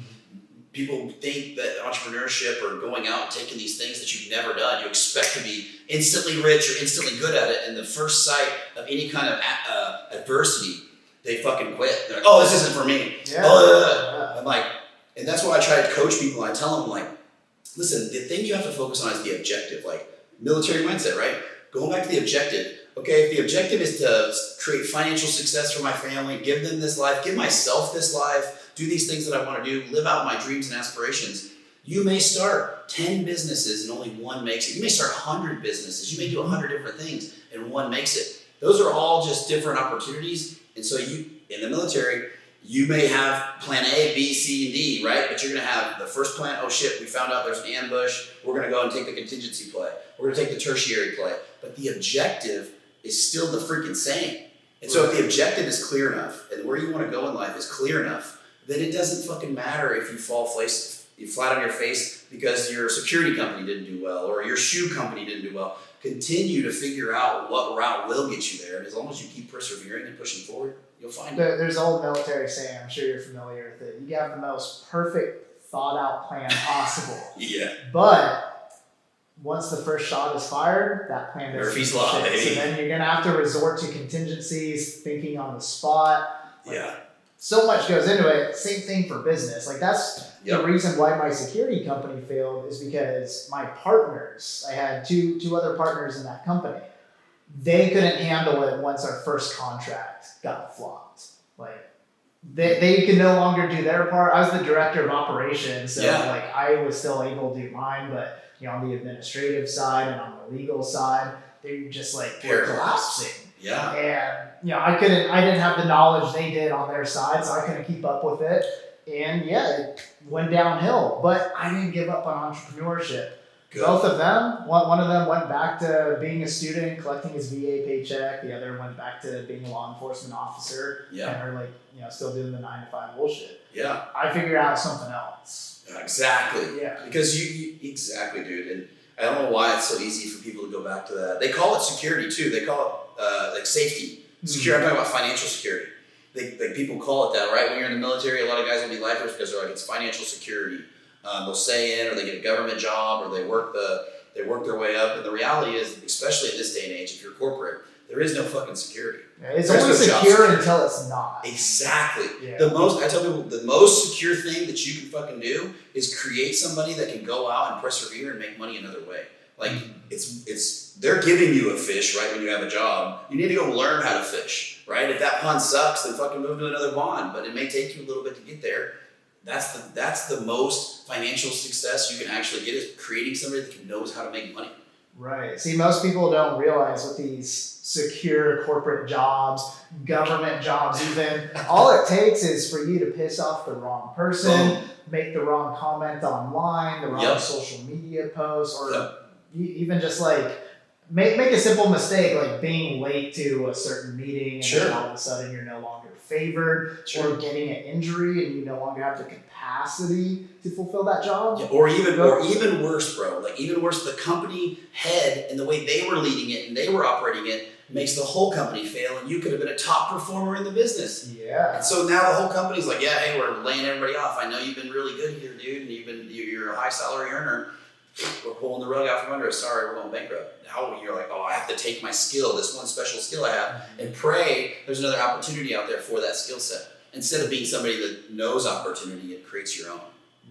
People think that entrepreneurship or going out and taking these things that you've never done, you expect to be instantly rich or instantly good at it. And the first sight of any kind of adversity, they fucking quit. They're like, oh, this isn't for me. Yeah. I'm like, and that's why I try to coach people. I tell them, like, listen, the thing you have to focus on is the objective, like military mindset, right? Going back to the objective. Okay, if the objective is to create financial success for my family, give them this life, give myself this life, do these things that I want to do, live out my dreams and aspirations, you may start 10 businesses and only one makes it. You may start 100 businesses. You may do 100 different things and one makes it. Those are all just different opportunities. And so you, in the military, you may have plan A, B, C, and D, right? But you're going to have the first plan, oh shit, we found out there's an ambush. We're going to go and take the contingency play. We're going to take the tertiary play. But the objective is still the freaking same. And so if the objective is clear enough and where you want to go in life is clear enough, then it doesn't fucking matter if you fall flat on your face because your security company didn't do well or your shoe company didn't do well. Continue to figure out what route will get you there. And as long as you keep persevering and pushing forward, you'll find it. There's an old military saying, I'm sure you're familiar with it. You have the most perfect thought out plan possible. Yeah. But once the first shot is fired, that plan doesn't Murphy's Law, baby. So then you're going to have to resort to contingencies, thinking on the spot. Yeah. So much goes into it. Same thing for business. Like that's the reason why my security company failed is because my partners, I had two other partners in that company. They couldn't handle it once our first contract got flopped. Like they could no longer do their part. I was the director of operations, so Yeah. like I was still able to do mine, but on the administrative side and on the legal side, they just like were Paralyzed. collapsing. Yeah. And I didn't have the knowledge they did on their side, so I couldn't keep up with it. And it went downhill. But I didn't give up on entrepreneurship. Good. Both of them, one of them went back to being a student, collecting his VA paycheck. The other went back to being a law enforcement officer. Yeah. And are still doing the 9-to-5 bullshit. Yeah. I figured out something else. Exactly. Yeah. Because you exactly, dude. And I don't know why it's so easy for people to go back to that. They call it security too. They call it like safety. Security. I'm talking about financial security. People call it that, right? When you're in the military, a lot of guys will be lifers because they're like, it's financial security. They'll stay in, or they get a government job, or they work their way up. And the reality is, especially in this day and age, if you're corporate, there is no fucking security. Yeah, it's There's only no job secure security. until it's not. Exactly. Yeah. I tell people the most secure thing that you can fucking do is create somebody that can go out and persevere and make money another way. Like they're giving you a fish, right, when you have a job. You need to go learn how to fish, right? If that pond sucks, then fucking move to another pond. But it may take you a little bit to get there. That's the most financial success you can actually get, is creating somebody that knows how to make money. Right. See, most people don't realize with these secure corporate jobs, government jobs even, all it takes is for you to piss off the wrong person, make the wrong comment online, the wrong social media post, or even just like make a simple mistake like being late to a certain meeting and then all of a sudden you're no longer favored, or getting an injury and you no longer have the capacity to fulfill that job. Yeah, or even worse, bro. Like even worse, the company head and the way they were leading it and they were operating it makes the whole company fail, and you could have been a top performer in the business. Yeah. And so now the whole company's like, yeah, hey, we're laying everybody off. I know you've been really good here, dude, and you're a high salary earner. We're pulling the rug out from under us. Sorry, we're going bankrupt. Now you're like, I have to take my skill, this one special skill I have, and pray there's another opportunity out there for that skill set. Instead of being somebody that knows opportunity, it creates your own.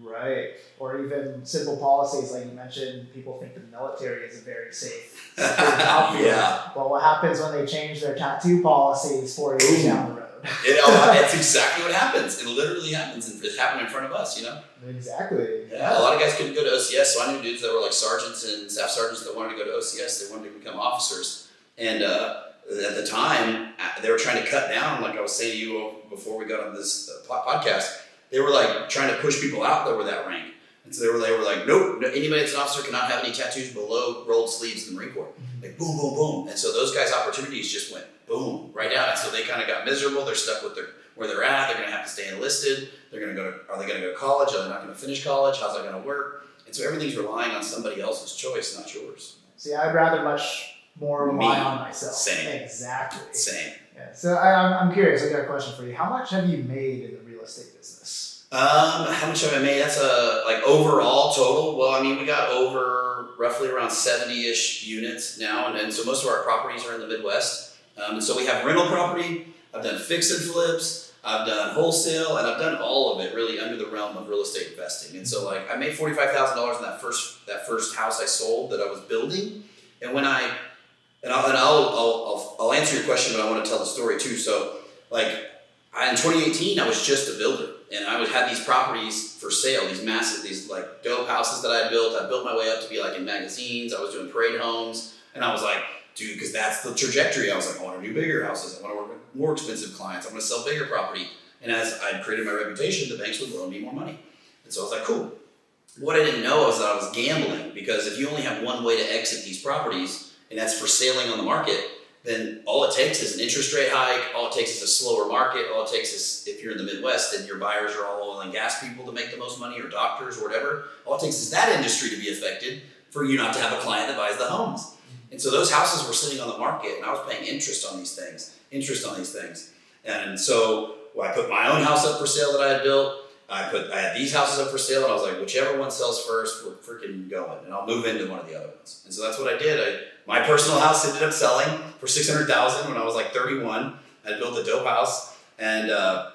Right. Or even simple policies, like you mentioned, people think the military is a very safe job field. Yeah. Well, what happens when they change their tattoo policies 4 years down the road? That's exactly what happens. It literally happens, and it happened in front of us, Exactly. Yeah, a lot of guys couldn't go to OCS, so I knew dudes that were like sergeants and staff sergeants that wanted to go to OCS. They wanted to become officers. And at the time, they were trying to cut down, like I was saying to you before we got on this podcast, they were like trying to push people out that were that rank. And so they were like, nope, anybody that's an officer cannot have any tattoos below rolled sleeves in the Marine Corps. Like boom, boom, boom. And so those guys' opportunities just went boom, right down. And so they kind of got miserable. They're stuck with where they're at. They're going to have to stay enlisted. Are they going to go to college? Are they not going to finish college? How's that going to work? And so everything's relying on somebody else's choice, not yours. See, I'd rather much more rely on myself. Same. Exactly. Same. Yeah. So I'm curious. I got a question for you. How much have you made in the real estate business? How much have I made? That's like overall total. Well, I mean, we got over roughly around 70-ish units now, and so most of our properties are in the Midwest. And so we have rental property. I've done fix and flips. I've done wholesale, and I've done all of it really under the realm of real estate investing. And so like I made $45,000 in that first house I sold that I was building. And when I'll answer your question, but I want to tell the story too. So like in 2018, I was just a builder, and I would have these properties for sale, these like dope houses that I built. I built my way up to be like in magazines. I was doing parade homes, and I was like, dude, because that's the trajectory. I was like, I want to do bigger houses. I want to work with more expensive clients. I want to sell bigger property. And as I created my reputation, the banks would loan me more money. And so I was like, cool. What I didn't know is that I was gambling, because if you only have one way to exit these properties, and that's for selling on the market, then all it takes is an interest rate hike. All it takes is a slower market. All it takes is, if you're in the Midwest and your buyers are all oil and gas people to make the most money, or doctors or whatever, all it takes is that industry to be affected for you not to have a client that buys the homes. And so those houses were sitting on the market, and I was paying interest on these things. And so I put my own house up for sale that I had built. I had these houses up for sale, and I was like, whichever one sells first, we're freaking going, and I'll move into one of the other ones. And so that's what I did. My personal house ended up selling for $600,000 when I was like 31. I built a dope house, and I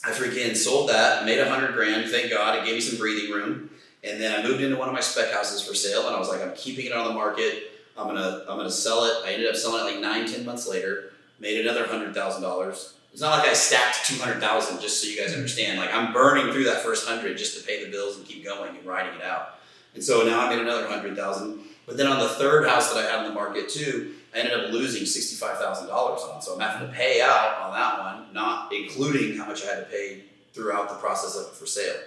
freaking sold that, made $100,000. Thank God, it gave me some breathing room. And then I moved into one of my spec houses for sale, and I was like, I'm keeping it on the market. I'm gonna sell it. I ended up selling it like 9-10 months later. made another $100,000. It's not like I stacked 200,000 just so you guys understand. Like I'm burning through that first 100 just to pay the bills and keep going and riding it out. And so now I made another 100,000. But then on the third house that I had in the market too, I ended up losing $65,000 on. So I'm having to pay out on that one, not including how much I had to pay throughout the process of it for sale.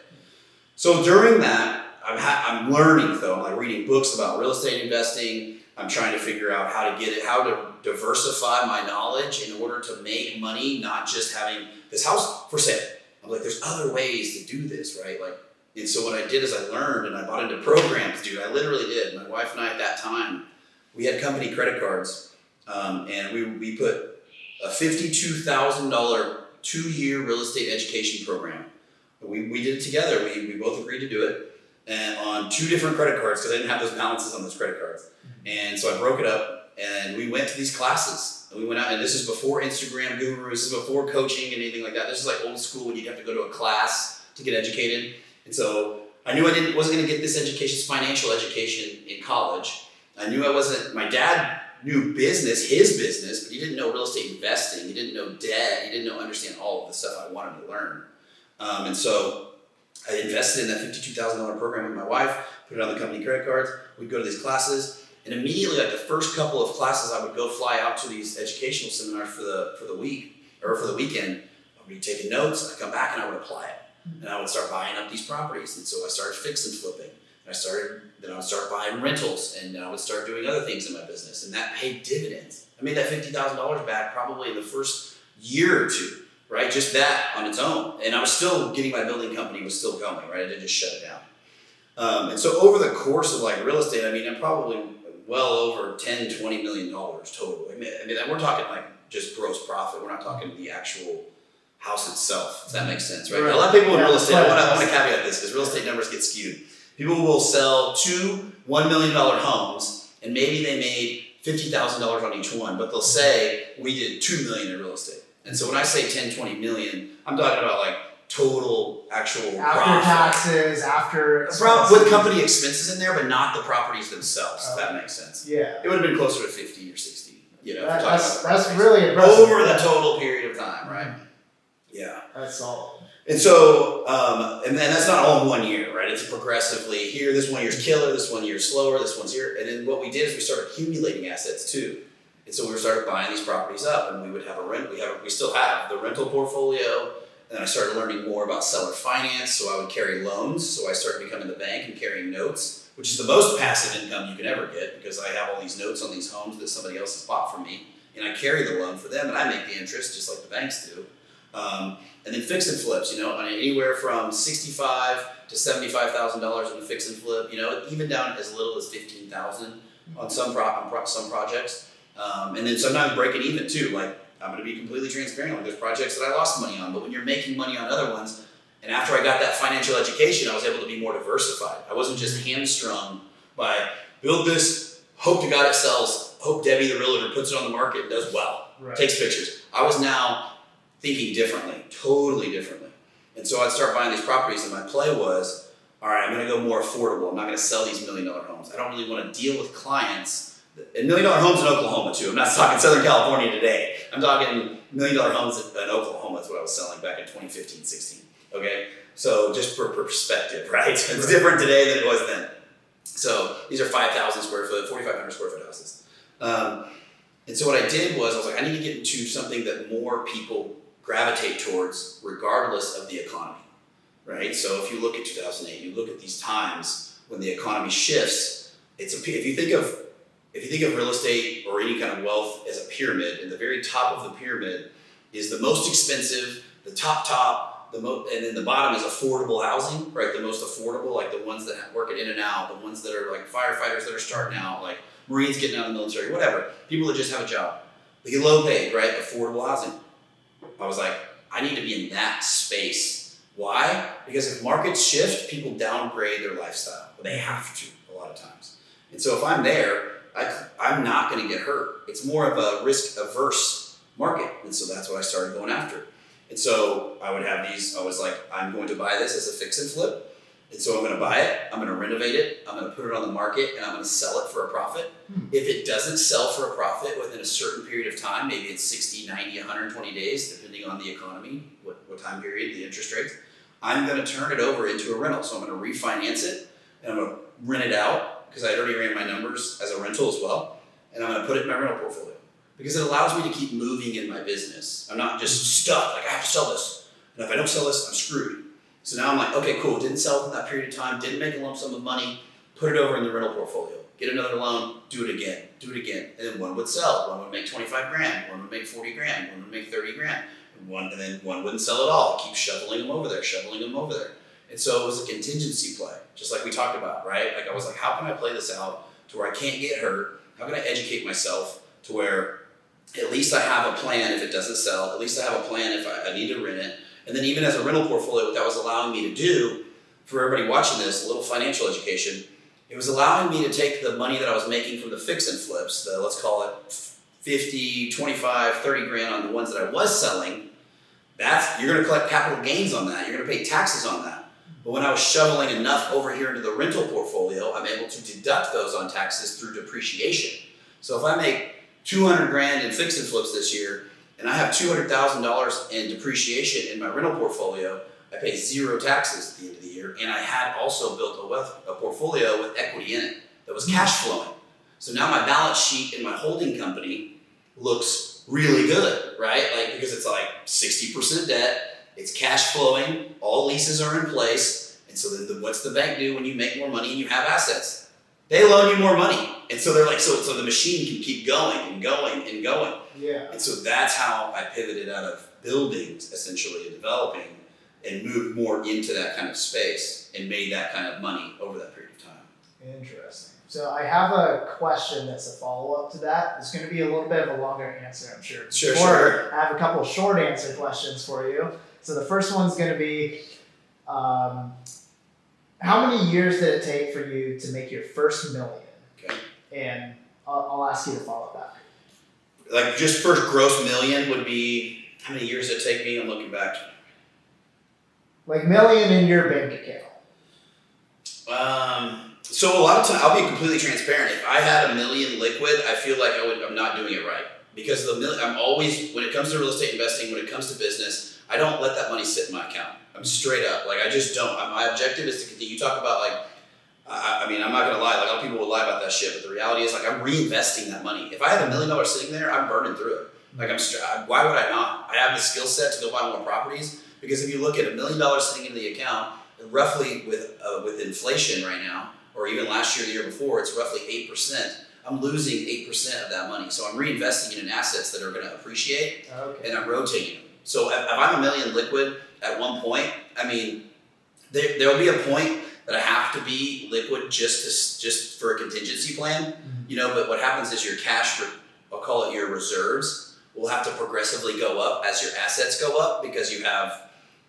So during that, I'm learning though. I'm like reading books about real estate investing. I'm trying to figure out how to diversify my knowledge in order to make money, not just having this house for sale. I'm like, there's other ways to do this, right? Like, and so what I did is I learned and I bought into programs, dude. I literally did. My wife and I at that time, we had company credit cards, and we put a $52,000 2-year real estate education program. We did it together. We both agreed to do it, and on 2 different credit cards because I didn't have those balances on those credit cards. And so I broke it up, and we went to these classes. And we went out, and this is before Instagram gurus. This is before coaching and anything like that. This is like old school when you'd have to go to a class to get educated. And so I knew I wasn't going to get this education, this financial education in college. I knew I wasn't. My dad knew his business, but he didn't know real estate investing. He didn't know debt. He didn't understand all of the stuff I wanted to learn. And so I invested in that $52,000 program with my wife, put it on the company credit cards. We'd go to these classes. And immediately, like the first couple of classes, I would go fly out to these educational seminars for the week or for the weekend. I would be taking notes. I'd come back and I would apply it, and I would start buying up these properties. And so I started fix and flipping. And I would start buying rentals, and I would start doing other things in my business, and that paid dividends. I made that $50,000 back probably in the first year or two, right? Just that on its own, and I was still getting my building company was still going, right? I didn't just shut it down. And so over the course of like real estate, I mean, I'm probably well over $10, $20 million total. I mean, we're talking like just gross profit. We're not talking the actual house itself, if that makes sense, right? A lot of people in real estate, I want to caveat this because real estate numbers get skewed. People will sell 2 $1 million homes and maybe they made $50,000 on each one, but they'll say we did $2 million in real estate. And so when I say 10, 20 million, I'm talking about like total actual after profit. Taxes, after with company expenses in there, but not the properties themselves. If that makes sense. Yeah, it would have been closer to 50 or 60. You know, that's really impressive. Over the total period of time, right? Yeah, that's all. And so, and then that's not all in 1 year, right? It's progressively here. This 1 year's killer. This 1 year's slower. This one's here. And then what we did is we started accumulating assets too. And so we started buying these properties up, and we would have we still have the rental portfolio. And then I started learning more about seller finance, so I would carry loans. So I started becoming the bank and carrying notes, which is the most passive income you can ever get because I have all these notes on these homes that somebody else has bought from me, and I carry the loan for them, and I make the interest just like the banks do. And then fix and flips, you know, anywhere from $65,000 to $75,000 in a fix and flip, you know, even down as little as $15,000 on some projects. And then sometimes breaking even too, like. I'm going to be completely transparent. Like there's projects that I lost money on, but when you're making money on other ones, and after I got that financial education, I was able to be more diversified. I wasn't just hamstrung by build this, hope to God it sells, hope Debbie the realtor puts it on the market and does well, takes pictures. I was now thinking differently, totally differently. And so I'd start buying these properties, and my play was, all right, I'm going to go more affordable. I'm not going to sell these $1 million homes. I don't really want to deal with clients. And $1 million homes in Oklahoma too. I'm not talking Southern California today. I'm talking $1 million homes in Oklahoma. That's what I was selling back in 2015, 16. Okay, so just for perspective, right? It's different today than it was then. So these are 5,000 square foot, 4,500 square foot houses. And so what I did was I was like, I need to get into something that more people gravitate towards, regardless of the economy, right? So if you look at 2008, you look at these times when the economy shifts. If you think of real estate or any kind of wealth as a pyramid, and the very top of the pyramid is the most expensive, the top, and then the bottom is affordable housing, right? The most affordable, like the ones that work it in and out, the ones that are like firefighters that are starting out, like Marines getting out of the military, whatever. People that just have a job. They get low paid, right? Affordable housing. I was like, I need to be in that space. Why? Because if markets shift, people downgrade their lifestyle. They have to a lot of times. And so if I'm there, I'm not going to get hurt. It's more of a risk-averse market. And so that's what I started going after. And so I would have these, I was like, I'm going to buy this as a fix and flip. And so I'm going to buy it, I'm going to renovate it, I'm going to put it on the market, and I'm going to sell it for a profit. If it doesn't sell for a profit within a certain period of time, maybe it's 60, 90, 120 days, depending on the economy, what time period, the interest rates, I'm going to turn it over into a rental. So I'm going to refinance it, and I'm going to rent it out, because I already ran my numbers as a rental as well, and I'm going to put it in my rental portfolio. Because it allows me to keep moving in my business. I'm not just stuck, like I have to sell this. And if I don't sell this, I'm screwed. So now I'm like, okay, cool, didn't sell it in that period of time, didn't make a lump sum of money, put it over in the rental portfolio. Get another loan, do it again. And then one would sell, one would make 25 grand, one would make 40 grand, one would make 30 grand. And then one wouldn't sell at all. Keep shoveling them over there. And so it was a contingency play, just like we talked about, right? Like I was like, how can I play this out to where I can't get hurt? How can I educate myself to where at least I have a plan if it doesn't sell, at least I have a plan if I need to rent it. And then even as a rental portfolio, what that was allowing me to do, for everybody watching this, a little financial education, it was allowing me to take the money that I was making from the fix and flips, let's call it 50, 25, 30 grand on the ones that I was selling. You're going to collect capital gains on that. You're going to pay taxes on that. But when I was shoveling enough over here into the rental portfolio, I'm able to deduct those on taxes through depreciation. So if I make 200 grand in fix and flips this year, and I have $200,000 in depreciation in my rental portfolio, I pay zero taxes at the end of the year, and I had also built a portfolio with equity in it that was cash flowing. So now my balance sheet in my holding company looks really good, right? Like, because it's like 60% debt, it's cash flowing, all leases are in place, and so then what's the bank do when you make more money and you have assets? They loan you more money. And so they're like, so the machine can keep going and going and going. Yeah. And so that's how I pivoted out of buildings, essentially, and developing, and moved more into that kind of space and made that kind of money over that period of time. Interesting. So I have a question that's a follow-up to that. It's going to be a little bit of a longer answer, I'm sure. Sure. I have a couple of short answer questions for you. So the first one's going to be, how many years did it take for you to make your first million? Okay. And I'll ask you to follow that. Like just first gross million would be, how many years did it take me? I'm looking back. Like million in your bank account. So a lot of time, I'll be completely transparent. If I had $1 million liquid, I feel like I'm not doing it right. Because I'm always, when it comes to real estate investing, when it comes to business, I don't let that money sit in my account. I'm straight up. Like I just don't. My objective is to continue. You talk about like, I mean, I'm not gonna lie. Like a lot of people will lie about that shit, but the reality is like I'm reinvesting that money. If I have $1 million sitting there, I'm burning through it. Like why would I not? I have the skill set to go buy more properties. Because if you look at $1 million sitting in the account, roughly with inflation right now, or even last year, the year before, it's roughly 8%. I'm losing 8% of that money. So I'm reinvesting in assets that are going to appreciate, and I'm rotating them. So if I'm $1 million liquid at one point, I mean, there'll be a point that I have to be liquid just for a contingency plan, you know. But what happens is your cash, I'll call it your reserves, will have to progressively go up as your assets go up because you have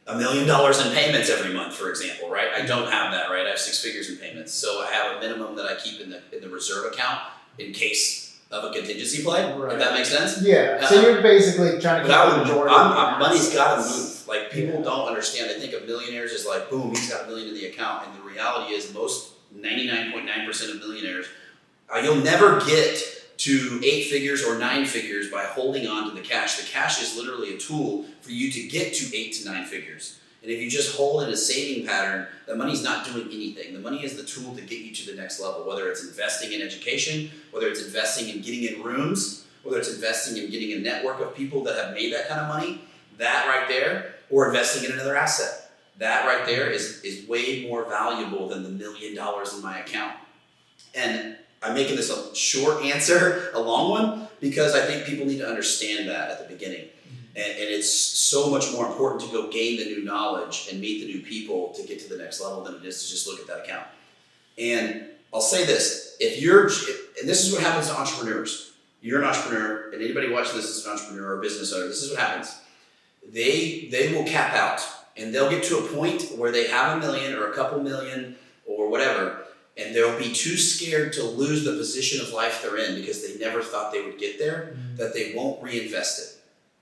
$1 million in payments every month, for example, right? I don't have that, right? I have 6 figures in payments, so I have a minimum that I keep in the reserve account in case of a contingency play. Right. If that makes sense. Yeah. So you're basically trying to keep the majority. Money's got to move. Like people don't understand. They think of millionaires as like, boom, he's got $1 million in the account, and the reality is most 99.9% of millionaires, you'll never get to 8 figures or 9 figures by holding on to the cash. The cash is literally a tool for you to get to 8 to 9 figures. And if you just hold in a saving pattern, the money's not doing anything. The money is the tool to get you to the next level, whether it's investing in education, whether it's investing in getting in rooms, whether it's investing in getting a network of people that have made that kind of money, that right there, or investing in another asset. That right there is way more valuable than the $1 million in my account. And I'm making this a short answer, a long one, because I think people need to understand that at the beginning. And it's so much more important to go gain the new knowledge and meet the new people to get to the next level than it is to just look at that account. And I'll say this, and this is what happens to entrepreneurs. You're an entrepreneur, and anybody watching this is an entrepreneur or business owner, this is what happens. They will cap out, and they'll get to a point where they have $1 million or a couple million or whatever, and they'll be too scared to lose the position of life they're in because they never thought they would get there, that they won't reinvest it.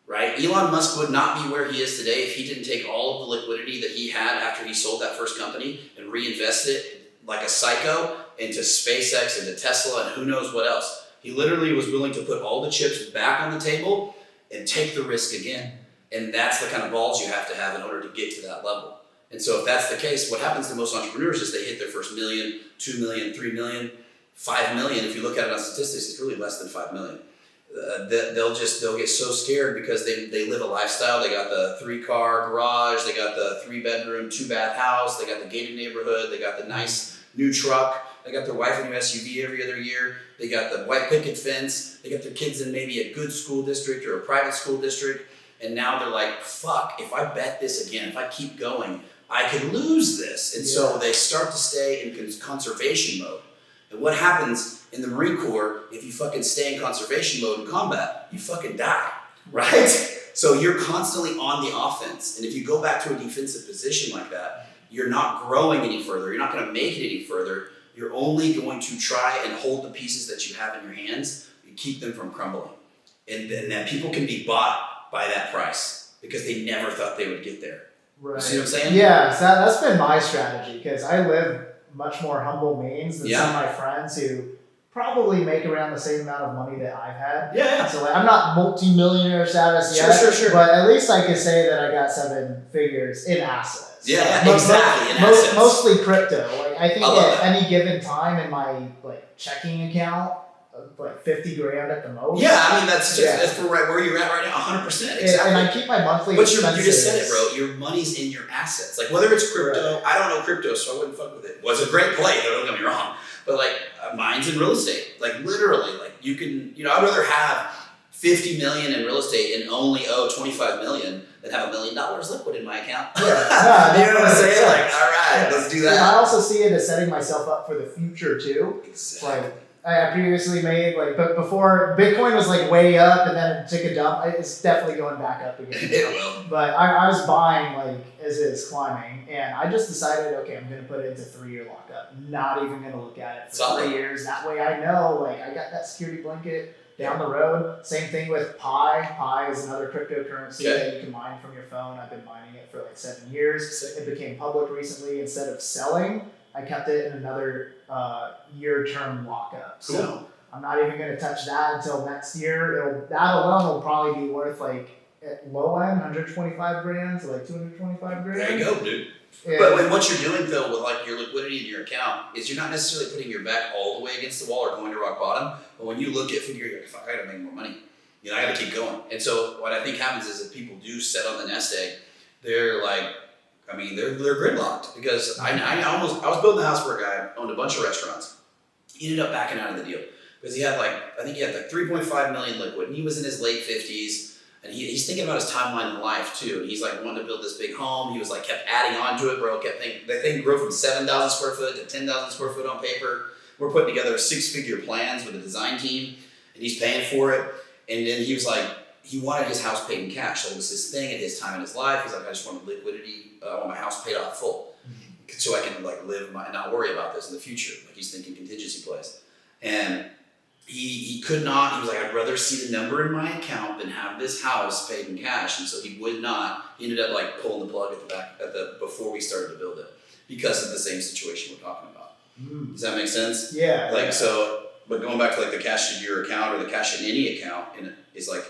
right? Elon Musk would not be where he is today if he didn't take all of the liquidity that he had after he sold that first company and reinvest it like a psycho into SpaceX, into Tesla, and who knows what else. He literally was willing to put all the chips back on the table and take the risk again. And that's the kind of balls you have to have in order to get to that level. And so if that's the case, what happens to most entrepreneurs is they hit their first million, 2 million, 3 million, 5 million. If you look at it on statistics, it's really less than 5 million. They'll get so scared because they live a lifestyle. They got the 3-car garage, they got the 3-bedroom, 2-bath house, they got the gated neighborhood, they got the nice new truck, they got their wife a new SUV every other year, they got the white picket fence, they got their kids in maybe a good school district or a private school district, and now they're like, fuck, if I bet this again, if I keep going, I could lose this. And so they start to stay in conservation mode. And what happens in the Marine Corps, if you fucking stay in conservation mode in combat, you fucking die, right? So you're constantly on the offense. And if you go back to a defensive position like that, you're not growing any further. You're not going to make it any further. You're only going to try and hold the pieces that you have in your hands and keep them from crumbling. And then people can be bought by that price because they never thought they would get there. Right. You see what I'm saying? Yeah, so that's been my strategy because I live much more humble means than some of my friends who probably make around the same amount of money that I've had. Yeah. So like, I'm not multi-millionaire status yet, Sure. but at least I could say that I got 7 figures in assets. Yeah, exactly. In assets. Mostly crypto. Like I think I at any given time in my like checking account, like 50 grand at the most. Yeah, I mean that's for right where you're at right now, 100%. Exactly. And I keep my monthly But expenses. you just said it, bro. Your money's in your assets. Like whether it's crypto, I don't know crypto, so I wouldn't fuck with it. It was a great play, though, don't get me wrong. But like mine's in real estate. Like literally, like you can, I'd rather have 50 million in real estate and only owe 25 million than have $1 million liquid in my account. Yeah, you know what I'm saying? Like, all right, let's do that. And I also see it as setting myself up for the future too. Exactly. Like I previously made but before Bitcoin was like way up and then it took a dump. It's definitely going back up again. It will. But I was buying like as it's climbing, and I just decided, okay, I'm gonna put it into 3-year lockup. Not even gonna look at it for 3 years. That way I know like I got that security blanket down the road. Same thing with Pi. Pi is another cryptocurrency that you can mine from your phone. I've been mining it for like 7 years. It became public recently. Instead of selling, I kept it in another year term lockup. Cool. So I'm not even going to touch that until next year. That alone will probably be worth like at low end 125 grand to like 225 grand. There you go, dude. And But what you're doing though with like your liquidity in your account is you're not necessarily putting your back all the way against the wall or going to rock bottom. But when you look at figure, you're like, fuck, I gotta make more money. I gotta keep going. And so what I think happens is that people do set on the nest egg. They're like, they're gridlocked because I was building a house for a guy who owned a bunch of restaurants. He ended up backing out of the deal because he had like 3.5 million liquid, and he was in his late 50s. And he's thinking about his timeline in life too. And he's like wanting to build this big home. He was like kept adding on to it, bro. The thing grew from 7,000 square foot to 10,000 square foot on paper. We're putting together 6-figure plans with a design team, and he's paying for it. And then he was like, he wanted his house paid in cash. Like it was his thing at his time in his life. He's like, I just want liquidity. I want my house paid off full, so I can like live and not worry about this in the future. Like he's thinking contingency plays, and he could not. He was like, I'd rather see the number in my account than have this house paid in cash. And so he would not. He ended up like pulling the plug before we started to build it because of the same situation we're talking about. Does that make sense? Yeah. Like so, but going back to like the cash in your account or the cash in any account, and is like,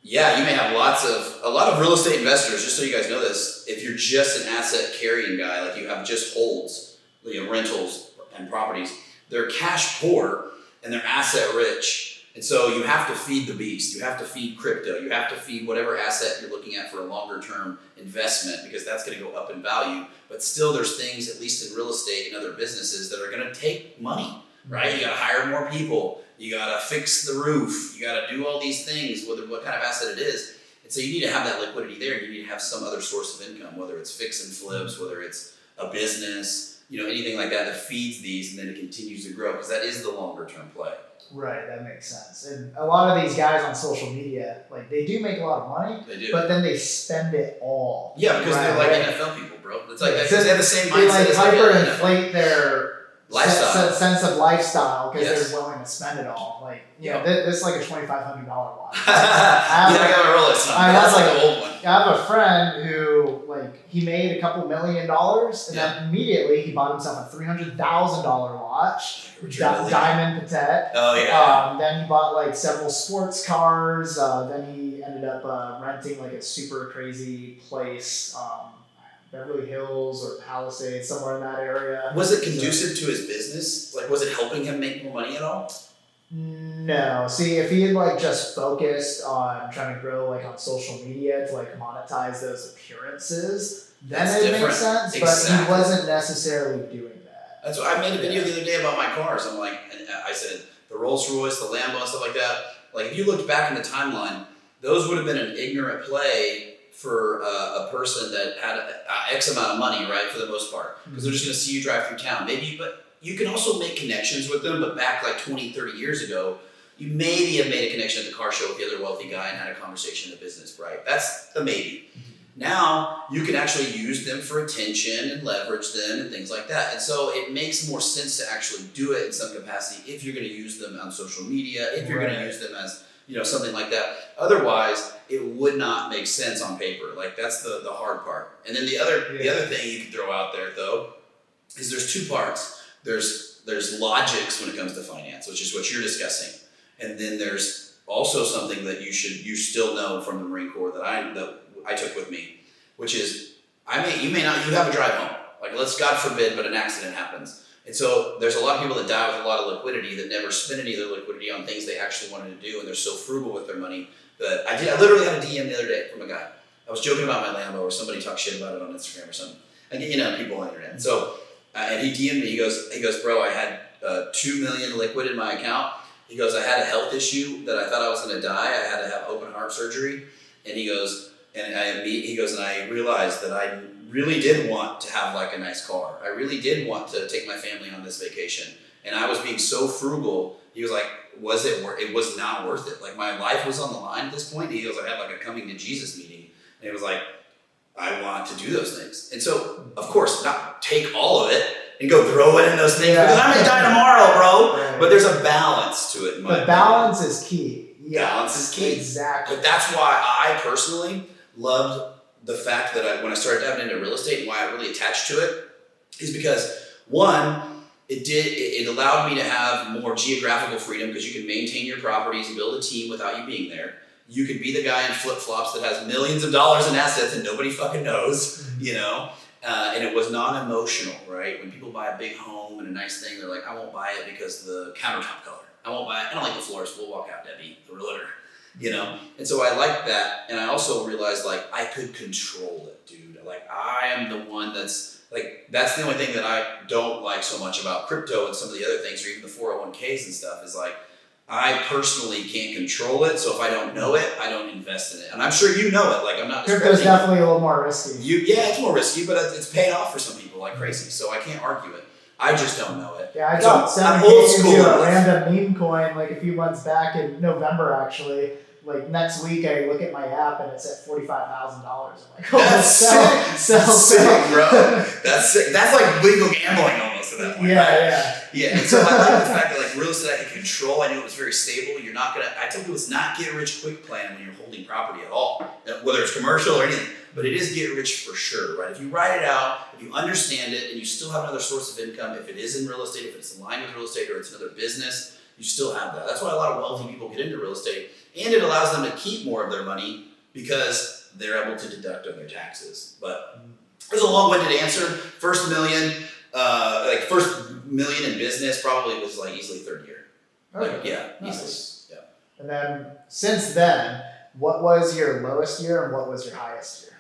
yeah, you may have a lot of real estate investors. Just so you guys know this, if you're just an asset carrying guy, like you have just holds, rentals and properties, they're cash poor. And they're asset rich. And so you have to feed the beast. You have to feed crypto. You have to feed whatever asset you're looking at for a longer term investment because that's going to go up in value. But still there's things, at least in real estate and other businesses, that are going to take money, right? You got to hire more people. You got to fix the roof. You got to do all these things, what kind of asset it is. And so you need to have that liquidity there. You need to have some other source of income, whether it's fix and flips, whether it's a business, anything like that feeds these and then it continues to grow because that is the longer term play. Right, that makes sense. And a lot of these guys on social media, like they do make a lot of money, They do. but then they spend it all. Yeah, because they're like away. NFL people, bro. It's like they have the same mindset. They like as like hyperinflate lifestyle. sense of lifestyle because Yes. they're willing to spend it all. Like, Yep. this is like a $2,500 watch. I got my Rolex on. That's like an old one. I have a friend who, like, he made a couple $1 million, and then immediately he bought himself a $300,000 watch, diamond Patek. Oh yeah. Then he bought like several sports cars. Then he ended up renting like a super crazy place, Beverly Hills or Palisades, somewhere in that area. Was it conducive to his business? Like, was it helping him make more money at all? No. See, if he had like just focused on trying to grow like on social media to like monetize those appearances, then That's it different. makes sense. But Exactly. he wasn't necessarily doing that. That's what I made a video the other day about my cars. I'm like, and I said the Rolls Royce, the Lambo, and stuff like that. Like, if you looked back in the timeline, those would have been an ignorant play for a person that had X amount of money, right? For the most part, because they're just going to see you drive through town, maybe. But you can also make connections with them. But back like 20, 30 years ago, you maybe have made a connection at the car show with the other wealthy guy and had a conversation in the business, right? That's the maybe. Now you can actually use them for attention and leverage them and things like that. And so it makes more sense to actually do it in some capacity if you're going to use them on social media, if you're going to use them as, something like that. Otherwise, it would not make sense on paper. Like, that's the hard part. And then the other thing you can throw out there though is there's two parts. There's logics when it comes to finance, which is what you're discussing. And then there's also something that you still know from the Marine Corps that I took with me, which is you have a drive home. Like, let's God forbid, but an accident happens. And so there's a lot of people that die with a lot of liquidity that never spend any of their liquidity on things they actually wanted to do, and they're so frugal with their money that I literally had a DM the other day from a guy. I was joking about my Lambo, or somebody talked shit about it on Instagram or something. And people on the internet. So and he DM'd me. He goes, bro, I had $2 million liquid in my account. He goes, I had a health issue that I thought I was going to die. I had to have open heart surgery. And he goes, and I realized that I really did want to have like a nice car. I really did want to take my family on this vacation. And I was being so frugal. He was like, it was not worth it. Like, my life was on the line at this point. He goes, I had like a coming to Jesus meeting. And it was like, I want to do those things. And so, of course, not take all of it and go throw it in those things because I may die tomorrow, bro. Right. But there's a balance to it. But balance is key. Yeah. Balance is key. Exactly. But that's why I personally loved the fact that when I started diving into real estate and why I really attached to it is because, one, it allowed me to have more geographical freedom because you can maintain your properties and build a team without you being there. You could be the guy in flip-flops that has millions of dollars in assets and nobody fucking knows, and it was non-emotional, right? When people buy a big home and a nice thing, they're like, I won't buy it because of the countertop color. I won't buy it. I don't like the floors. We'll walk out, Debbie, the realtor. And so I liked that, and I also realized like I could control it, dude. Like, I am the one that's the only thing that I don't like so much about crypto and some of the other things, or even the 401ks and stuff, is like I personally can't control it. So if I don't know it, I don't invest in it. And I'm sure you know it. Like, I'm not. Crypto's definitely a little more risky. It's more risky, but it's paying off for some people like crazy. So I can't argue it. I just don't know it. Yeah, I got $7K into a random meme coin like a few months back in November, actually. Like, next week, I look at my app and it's at $45,000. I'm like, oh, that's sick, bro. That's sick. That's like legal gambling almost at that point. Yeah. And so I like the fact that like real estate I could control. I knew it was very stable. I tell people it's not get rich quick plan when you're holding property at all, whether it's commercial or anything. But it is get rich for sure, right? If you write it out, if you understand it, and you still have another source of income, if it is in real estate, if it's aligned with real estate, or it's another business, you still have that. That's why a lot of wealthy people get into real estate. And it allows them to keep more of their money because they're able to deduct on their taxes. But there's a long-winded answer. First million in business probably was like easily third year. Okay. Nice. Easily. Yeah. And then since then, what was your lowest year and what was your highest year?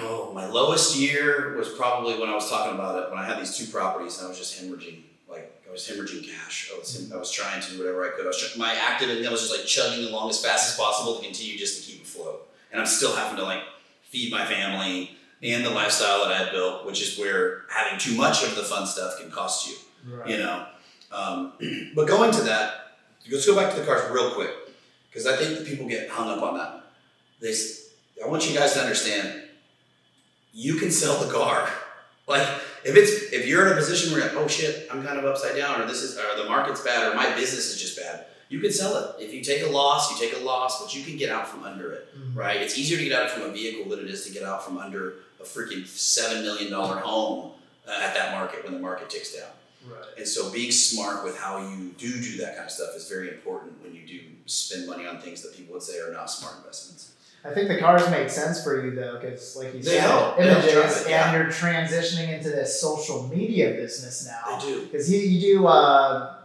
Oh, my lowest year was probably when I was talking about it, when I had these two properties and I was just hemorrhaging. I was hemorrhaging cash. I was trying to do whatever I could. My active income was just like chugging along as fast as possible to continue just to keep afloat. And I'm still having to like feed my family and the lifestyle that I had built, which is where having too much of the fun stuff can cost you, right. But going to that, let's go back to the cars real quick, because I think that people get hung up on that. I want you guys to understand, you can sell the car. Like, if you're in a position where you're like, oh shit, I'm kind of upside down, or the market's bad, or my business is just bad, you can sell it. If you take a loss, but you can get out from under it, right? It's easier to get out from a vehicle than it is to get out from under a freaking $7 million home at that market when the market ticks down. Right. And so being smart with how you do that kind of stuff is very important when you do spend money on things that people would say are not smart investments. I think the cars make sense for you though, because like you They said, help. images, They help, and you're transitioning into this social media business now. They do. Because you do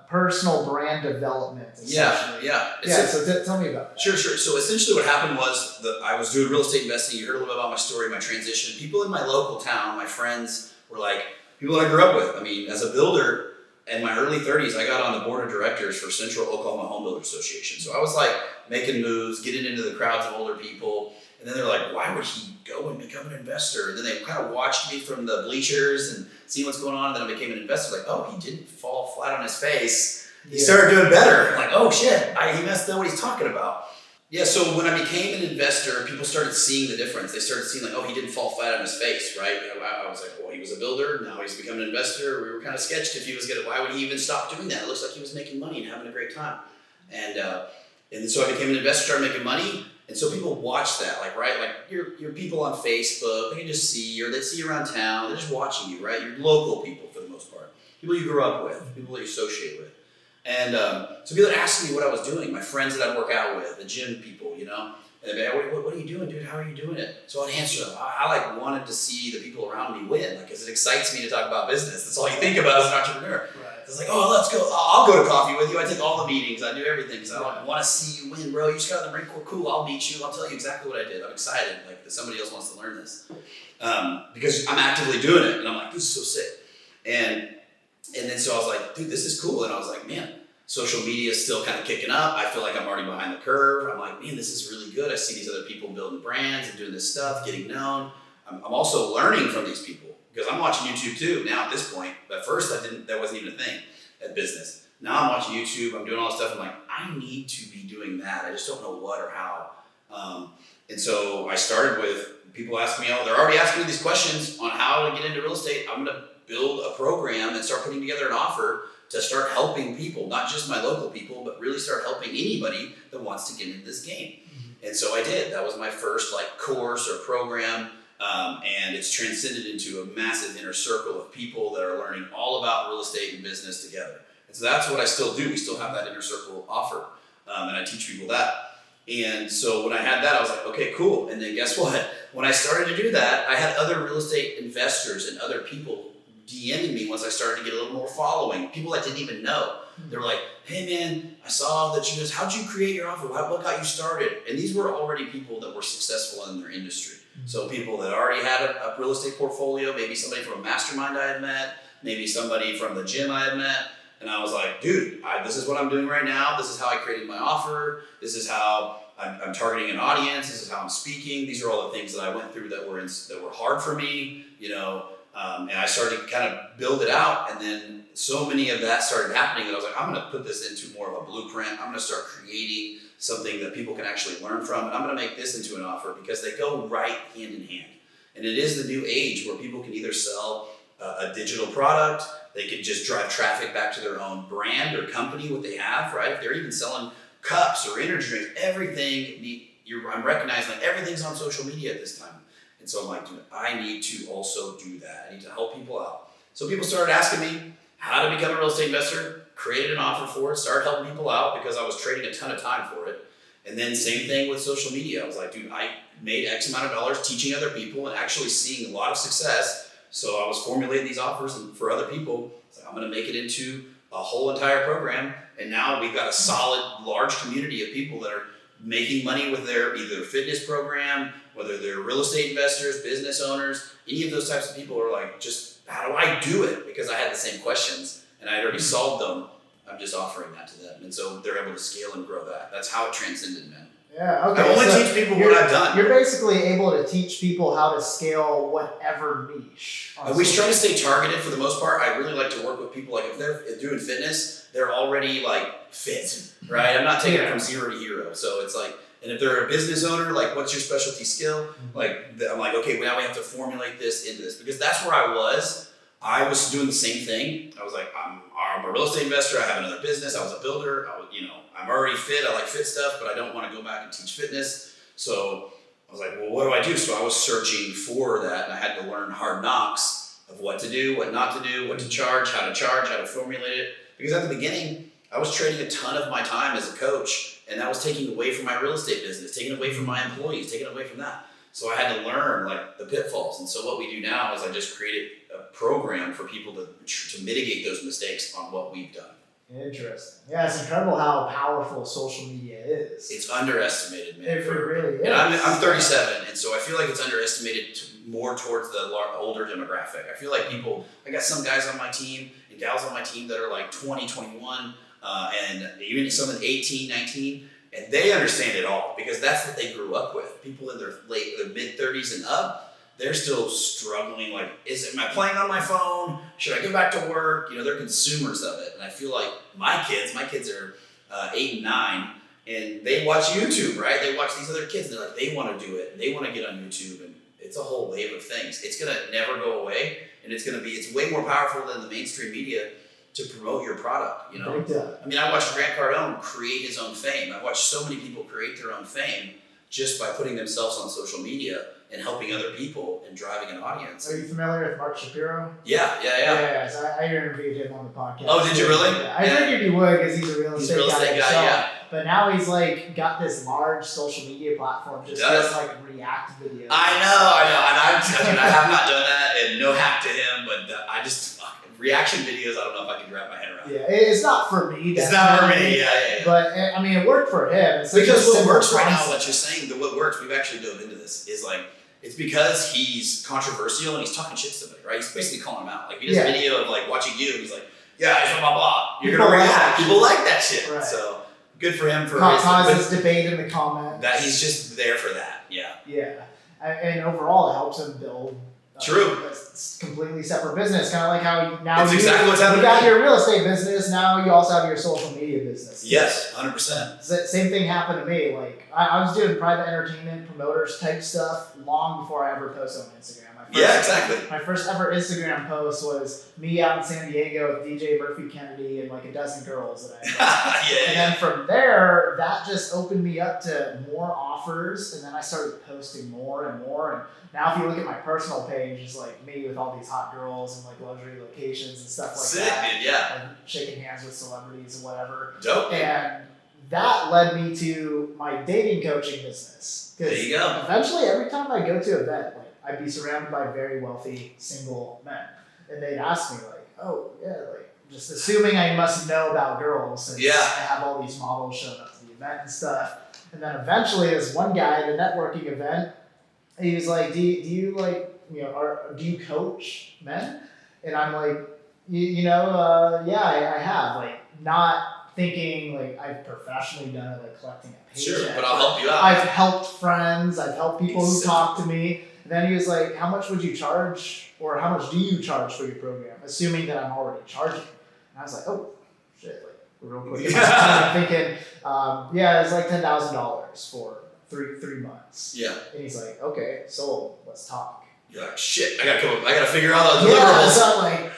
personal brand development. Essentially. So tell me about that. Sure. So essentially what happened was that I was doing real estate investing. You heard a little bit about my story, my transition. People in my local town, my friends, were like people that I grew up with. I mean, as a builder in my early 30s, I got on the board of directors for Central Oklahoma Home Builders Association. So I was like making moves, getting into the crowds of older people. And then they're like, why would he go and become an investor? And then they kind of watched me from the bleachers and see what's going on. And then I became an investor. Like, oh, he didn't fall flat on his face. He started doing better. Like, oh shit, he must know what he's talking about. Yeah, so when I became an investor, people started seeing the difference. They started seeing like, oh, he didn't fall flat on his face, right? I was like, well, he was a builder. Now he's become an investor. We were kind of sketched if he was going to, why would he even stop doing that? It looks like he was making money and having a great time. And so I became an investor, started making money. And so people watch that, like, right? Like your people on Facebook, they can just see, or they see you around town. They're just watching you, right? Your local people for the most part. People you grew up with, people that you associate with. And so people would ask me what I was doing, my friends that I'd work out with, the gym people, you know, and they'd be like, what are you doing, dude? How are you doing it? So I'd answer them. I like wanted to see the people around me win, like, because it excites me to talk about business. That's all you think about as an entrepreneur. Right. It's like, oh, let's go. I'll go to coffee with you. I take all the meetings. I do everything because I want to see you win, bro. You just got in the Marine Corps. Cool. I'll meet you. I'll tell you exactly what I did. I'm excited, like that somebody else wants to learn this, because I'm actively doing it, and I'm like, this is so sick. And then so I was like, dude, this is cool. And I was like, man, social media is still kind of kicking up. I feel like I'm already behind the curve. I'm like, man, this is really good. I see these other people building brands and doing this stuff, getting known. I'm also learning from these people because I'm watching YouTube too now at this point. At first, that wasn't even a thing at business. Now I'm watching YouTube. I'm doing all this stuff. I'm like, I need to be doing that. I just don't know what or how. And so I started with people asking me, they're already asking me these questions on how to get into real estate. I'm going to build a program and start putting together an offer to start helping people, not just my local people, but really start helping anybody that wants to get into this game. Mm-hmm. And so I did. That was my first course or program, and it's transcended into a massive inner circle of people that are learning all about real estate and business together. And so that's what I still do. We still have that inner circle offer, and I teach people that. And so when I had that, I was like, okay, cool. And then guess what? When I started to do that, I had other real estate investors and other people DMing me once I started to get a little more following, people I didn't even know. They were like, hey man, I saw that you guys, how'd you create your offer? What got you started? And these were already people that were successful in their industry. So people that already had a real estate portfolio, maybe somebody from a mastermind I had met, maybe somebody from the gym I had met. And I was like, dude, this is what I'm doing right now. This is how I created my offer. This is how I'm targeting an audience. This is how I'm speaking. These are all the things that I went through that were hard for me, you know. And I started to kind of build it out, and then so many of that started happening that I was like, I'm going to put this into more of a blueprint. I'm going to start creating something that people can actually learn from, and I'm going to make this into an offer because they go right hand in hand. And it is the new age where people can either sell a digital product, they can just drive traffic back to their own brand or company, what they have, right? If they're even selling cups or energy drinks, everything, I'm recognizing like everything's on social media at this time. And so I'm like, dude, I need to also do that. I need to help people out. So people started asking me how to become a real estate investor, created an offer for it, started helping people out because I was trading a ton of time for it. And then same thing with social media. I was like, dude, I made X amount of dollars teaching other people and actually seeing a lot of success. So I was formulating these offers for other people. So I'm going to make it into a whole entire program. And now we've got a solid, large community of people that are making money with their either fitness program, whether they're real estate investors, business owners, any of those types of people are like, just how do I do it? Because I had the same questions and I had already solved them. I'm just offering that to them. And so they're able to scale and grow that. That's how it transcended, man. Yeah, okay. I only teach people what I've done. You're basically able to teach people how to scale whatever niche. We try to stay targeted for the most part. I really like to work with people, like if they're doing fitness, they're already like fit, right? I'm not taking it from 0 to hero. So it's like, and if they're a business owner, like what's your specialty skill? Like I'm like, okay, well, now we have to formulate this into this because that's where I was I was doing the same thing. I was like, I'm a real estate investor. I have another business. I was a builder. I'm already fit. I like fit stuff, but I don't want to go back and teach fitness. So I was like, well, what do I do? So I was searching for that, and I had to learn hard knocks of what to do, what not to do, what to charge, how to formulate it. Because at the beginning, I was trading a ton of my time as a coach, and that was taking away from my real estate business, taking away from my employees, taking away from that. So I had to learn like the pitfalls. And so what we do now is I just created a program for people to mitigate those mistakes on what we've done. Interesting. Yeah, it's incredible how powerful social media is. It's underestimated, man. It really is. And I'm 37, and so I feel like it's underestimated more towards the older demographic. I feel like I got some guys on my team and gals on my team that are like 20, 21, and even some in 18, 19, and they understand it all because that's what they grew up with. People in their mid 30s and up, they're still struggling. Like, am I playing on my phone? Should I go back to work? They're consumers of it. And I feel like my kids are 8 and 9, and they watch YouTube, right? They watch these other kids, and they're like, they want to do it. They want to get on YouTube, and it's a whole wave of things. It's going to never go away, and it's way more powerful than the mainstream media to promote your product, I mean, I watched Grant Cardone create his own fame. I watched so many people create their own fame just by putting themselves on social media and helping other people and driving an audience. Are you familiar with Mark Shapiro? Yeah. So I interviewed him on the podcast. Oh, did you really? Yeah. I figured you would because he's a real estate guy. Yeah. But now he's like got this large social media platform just doing like react videos. I know. And I have not done that, and no hack to him, but reaction videos, I don't know if I can wrap my head around. Yeah, it's not for me. It's not for me, yeah. But I mean, it worked for him. It's because what works right now, what you're saying, what works, we've actually dove into this, is like, it's because he's controversial and he's talking shit to somebody, right? He's basically calling him out. Like, he does a video of like watching you, and he's like, yeah, blah, blah, blah. You're going to react. People like that shit. Right. So, good for him for causes debate in the comments. That he's just there for that, yeah. Yeah. And overall, it helps him build a completely separate business, kind of like how now exactly what's happening. You got your real estate business, now you also have your social media business. Yes, 100%. Same thing happened to me. Like I was doing private entertainment promoters type stuff long before I ever posted on Instagram. Exactly. My first ever Instagram post was me out in San Diego with DJ Murphy Kennedy and like a dozen girls that I And then from there, that just opened me up to more offers, and then I started posting more and more. And now if you look at my personal page, it's like me with all these hot girls and like luxury locations and stuff like that. Dude, yeah. And shaking hands with celebrities and whatever. Dope. And that led me to my dating coaching business. There you go. Eventually, every time I go to an event, like I'd be surrounded by very wealthy single men, and they'd ask me like, "Oh, yeah," like just assuming I must know about girls, since I have all these models showing up to the event and stuff. And then eventually, this one guy at a networking event, he was like, "Do you like do you coach men?" And I'm like, "Yeah, I have." Like not thinking like I've professionally done it, like collecting a paycheck. Sure, but I'll help you out. I've helped friends. I've helped people who talk to me. And then he was like, "How much would you charge, or how much do you charge for your program?" Assuming that I'm already charging. And I was like, "Oh, shit!" Like real quick, I'm thinking, it's like $10,000 for three months. Yeah. And he's like, "Okay, so let's talk." You're like, "Shit, I gotta figure out all the deliverables." It's not like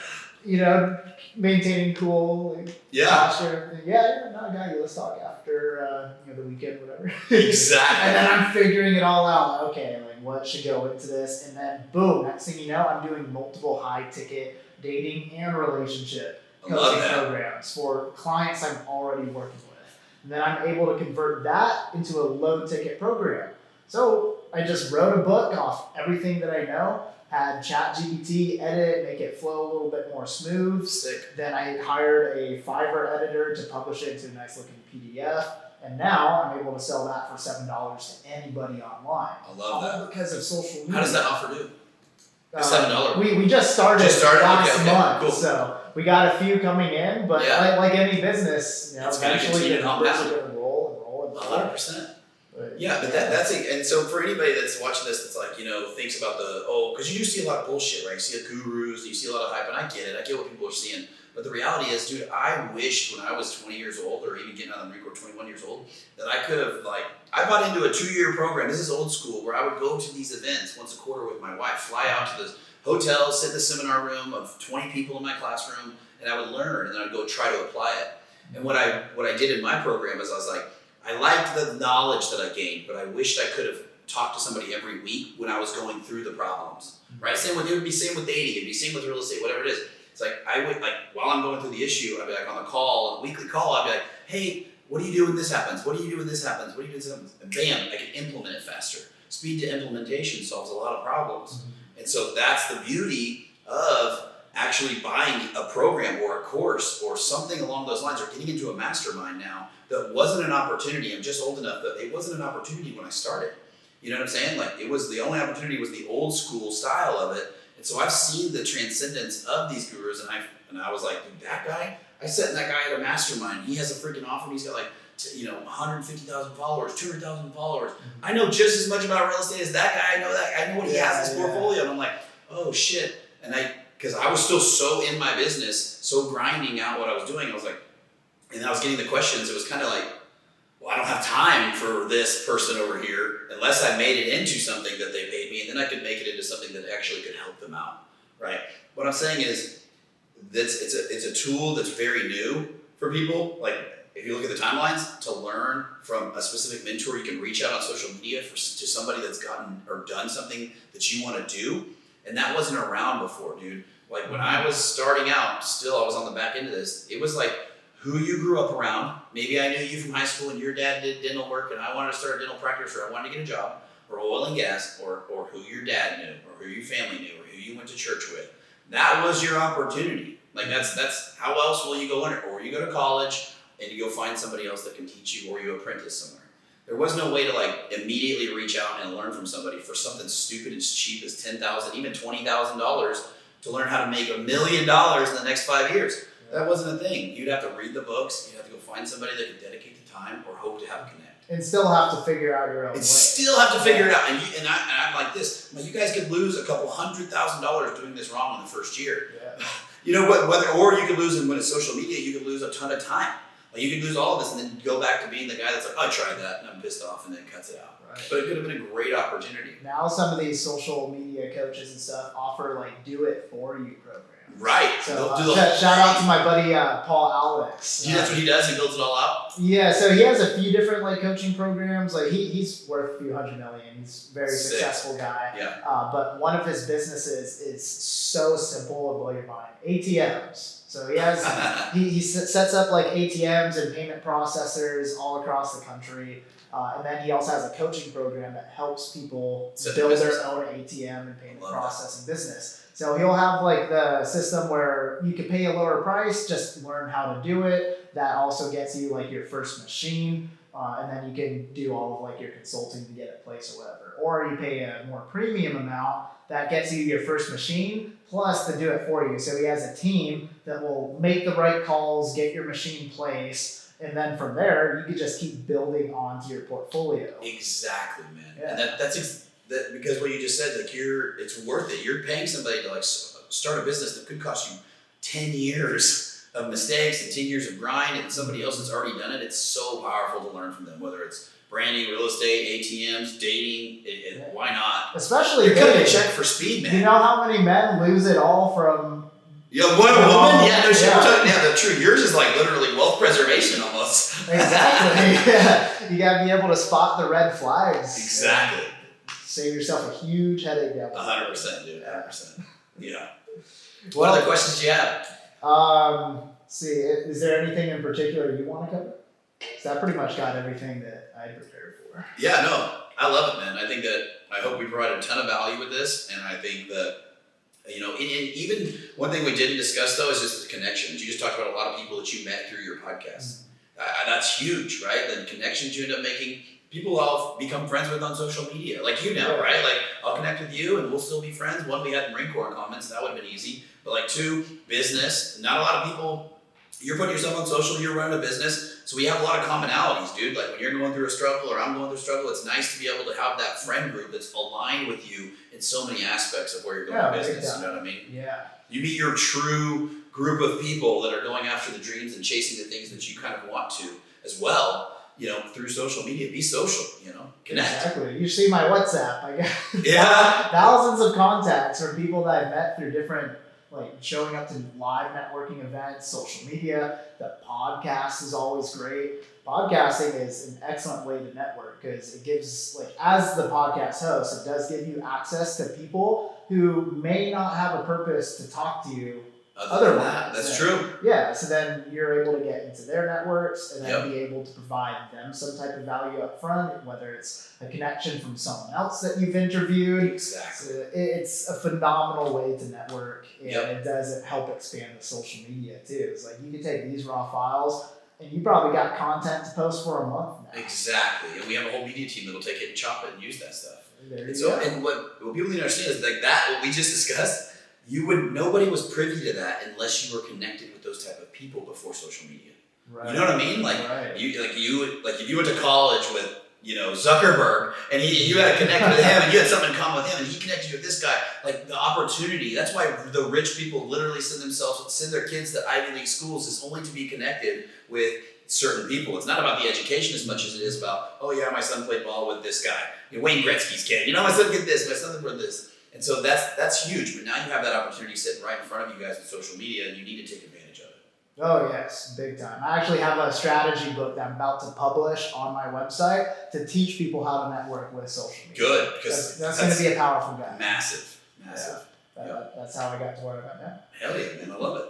maintaining cool posture. Let's talk after the weekend, whatever. Exactly. And then I'm figuring it all out. Okay, like what should go into this, and then boom, next thing you know, I'm doing multiple high ticket dating and relationship coaching programs for clients I'm already working with. And then I'm able to convert that into a low ticket program. So I just wrote a book off everything that I know. Had ChatGPT edit, make it flow a little bit more smooth. Sick. Then I hired a Fiverr editor to publish it into a nice looking PDF. And now I'm able to sell that for $7 to anybody online. I love that. All because of social media. How does that offer do? The $7? We just started last month. Cool. So we got a few coming in, but like any business, eventually the numbers are going to roll. 100%. But that's it. And so for anybody that's watching this, that's like, thinks about because you do see a lot of bullshit, right? You see gurus, you see a lot of hype, and I get it. I get what people are seeing. But the reality is, dude, I wished when I was 20 years old, or even getting out of the Marine Corps 21 years old, that I could have, I bought into a 2-year program. This is old school, where I would go to these events once a quarter with my wife, fly out to the hotel, sit in the seminar room of 20 people in my classroom, and I would learn, and then I'd go try to apply it. And what I did in my program is I was like, I liked the knowledge that I gained, but I wished I could have talked to somebody every week when I was going through the problems, right? It would be same with dating, it'd be same with real estate, whatever it is. It's like, I would, while I'm going through the issue, I'd be on the call, a weekly call, I'd be like, hey, what do you do when this happens? What do you do when this happens? What do you do when this happens? And bam, I can implement it faster. Speed to implementation solves a lot of problems. And so that's the beauty of actually buying a program or a course or something along those lines, or getting into a mastermind now that wasn't an opportunity. I'm just old enough that it wasn't an opportunity when I started. You know what I'm saying? It was the only opportunity was the old school style of it. And so I've seen the transcendence of these gurus, and I was like, dude, that guy, I sat in that guy at a mastermind. He has a freaking offer. He's got 150,000 followers, 200,000 followers. I know just as much about real estate as that guy. I know what he has in his portfolio. And I'm like, oh shit. And because I was still so in my business, so grinding out what I was doing, I was like, and I was getting the questions. It was kind of like, well, I don't have time for this person over here unless I made it into something that they paid me, and then I could make it into something that actually could help them out, right? What I'm saying is that it's a tool that's very new for people. If you look at the timelines, to learn from a specific mentor, you can reach out on social media to somebody that's gotten or done something that you want to do, and that wasn't around before, dude. When I was starting out, still I was on the back end of this, it was who you grew up around. Maybe I knew you from high school and your dad did dental work and I wanted to start a dental practice, or I wanted to get a job, or oil and gas, or who your dad knew, or who your family knew, or who you went to church with. That was your opportunity. That's how else will you go in it? Or you go to college and you go find somebody else that can teach you, or you apprentice somewhere. There was no way to immediately reach out and learn from somebody for something stupid as cheap as $10,000, even $20,000 to learn how to make $1 million in the next 5 years. That wasn't a thing. You'd have to read the books. You'd have to go find somebody that could dedicate the time or hope to have a connect. And still have to figure out your own way. Still have to figure it out. And I'm like this. You guys could lose a couple $100,000 doing this wrong in the first year. Yeah. You know what? Or you could lose, and when it's social media, you could lose a ton of time. You could lose all of this and then go back to being the guy that's like, I tried that and I'm pissed off, and then cuts it out. Right. But it could have been a great opportunity. Now some of these social media coaches and stuff offer do it for you programs. Right. So shout out to my buddy Paul Alex. That's what he does. He builds it all out. Yeah. So he has a few different coaching programs. He's worth a few $100 million. He's a very successful guy. Yeah. But one of his businesses is so simple, it'll blow your mind. ATMs. So he has he sets up ATMs and payment processors all across the country. And then he also has a coaching program that helps people build their own ATM and payment processing business. So he'll have the system where you can pay a lower price, just learn how to do it. That also gets you your first machine, and then you can do all of your consulting to get it placed or whatever. Or you pay a more premium amount that gets you your first machine plus to do it for you. So he has a team that will make the right calls, get your machine placed. And then from there, you could just keep building onto your portfolio. Exactly, man. Yeah. And that's because what you just said, it's worth it. You're paying somebody to start a business that could cost you 10 years of mistakes and 10 years of grind, and somebody else has already done it. It's so powerful to learn from them, whether it's branding, real estate, ATMs, dating. Why not? Especially you're cutting a check for speed, man. You know how many men lose it all from? Yeah, one woman? Yeah, no shit. Yeah, the truth. Yours is literally wealth preservation almost. Exactly. Yeah. You got to be able to spot the red flags. Exactly. Save yourself a huge headache down. 100%, dude. 100%. Yeah. What other questions do you have? See, is there anything in particular you want to cover? So that pretty much got everything that I prepared for. Yeah, no, I love it, man. I hope we provided a ton of value with this, and I think that, even one thing we didn't discuss though is just the connections. You just talked about a lot of people that you met through your podcast. That's huge, right? The connections you end up making. People I'll become friends with on social media, like you now, right? I'll connect with you and we'll still be friends. One, we had Marine Corps comments, that would have been easy. But two, business. Not a lot of people, you're putting yourself on social, you're running a business. So we have a lot of commonalities, dude. When you're going through a struggle or I'm going through a struggle, it's nice to be able to have that friend group that's aligned with you in so many aspects of where you're going in business. You know what I mean? Yeah. You meet your true group of people that are going after the dreams and chasing the things that you kind of want to as well. Through social media, be social. Connect. Exactly. You see my WhatsApp. I got Yeah. thousands of contacts from people that I've met through different, like showing up to live networking events, social media. The podcast is always great. Podcasting is an excellent way to network because it gives, like, as the podcast host, it does give you access to people who may not have a purpose to talk to you. Other than that, that's true. Yeah, so then you're able to get into their networks and then be able to provide them some type of value up front, whether it's a connection from someone else that you've interviewed. Exactly. So it's a phenomenal way to network, and Yep. it does help expand the social media too. It's like you can take these raw files and you probably got content to post for a month now. Exactly. And we have a whole media team that'll take it and chop it and use that stuff. There you And so, go. and what people need to understand is like that, what we just discussed, nobody was privy to that unless you were connected with those type of people before social media. Right. You know what I mean? Like Right. if you went to college with, Zuckerberg and you had to connect with him and you had something in common with him and he connected you with this guy, like the opportunity. That's why the rich people literally send their kids to Ivy League schools is only to be connected with certain people. It's not about the education as much as it is about, oh yeah, my son played ball with this guy. Wayne Gretzky's kid. My son did this, my son did this. And so that's huge. But now you have that opportunity sitting right in front of you guys with social media and you need to take advantage of it. Oh yes, big time. I actually have a strategy book that I'm about to publish on my website to teach people how to network with social media. Good, because That's going to be a powerful guy. massive. Yeah. That's how I got to where I'm at now. Hell yeah, man. I love it.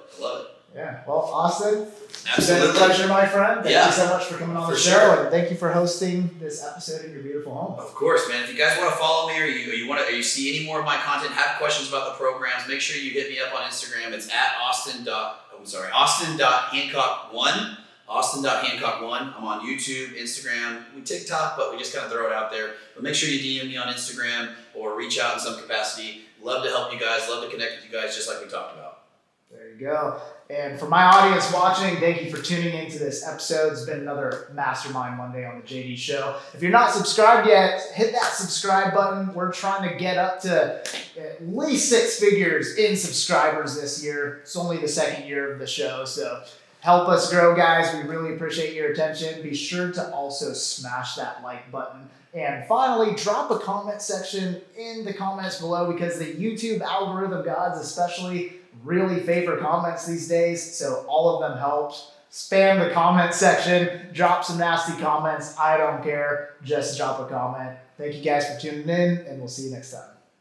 Yeah. Well, Austin, it's been a Absolutely. pleasure, my friend. Thank Yeah. you so much for coming on the For show, sure. and thank you for hosting this episode in your beautiful home. Of course, man. If you guys want to follow me or you see any more of my content, have questions about the programs, make sure you hit me up on Instagram. It's at Austin.Hancock1. Austin.Hancock1. I'm on YouTube, Instagram, TikTok, but we just kind of throw it out there. But make sure you DM me on Instagram or reach out in some capacity. Love to help you guys. Love to connect with you guys just like we talked about. There you go. And for my audience watching, thank you for tuning into this episode. It's been another Mastermind Monday on the JD Show. If you're not subscribed yet, hit that subscribe button. We're trying to get up to at least 6 figures in subscribers this year. It's only the second year of the show, so help us grow, guys. We really appreciate your attention. Be sure to also smash that like button. And finally, drop a comment section in the comments below because the YouTube algorithm gods especially really favor comments these days, so all of them help. Spam the comment section, drop some nasty comments. I don't care. Just drop a comment. Thank you guys for tuning in, and we'll see you next time.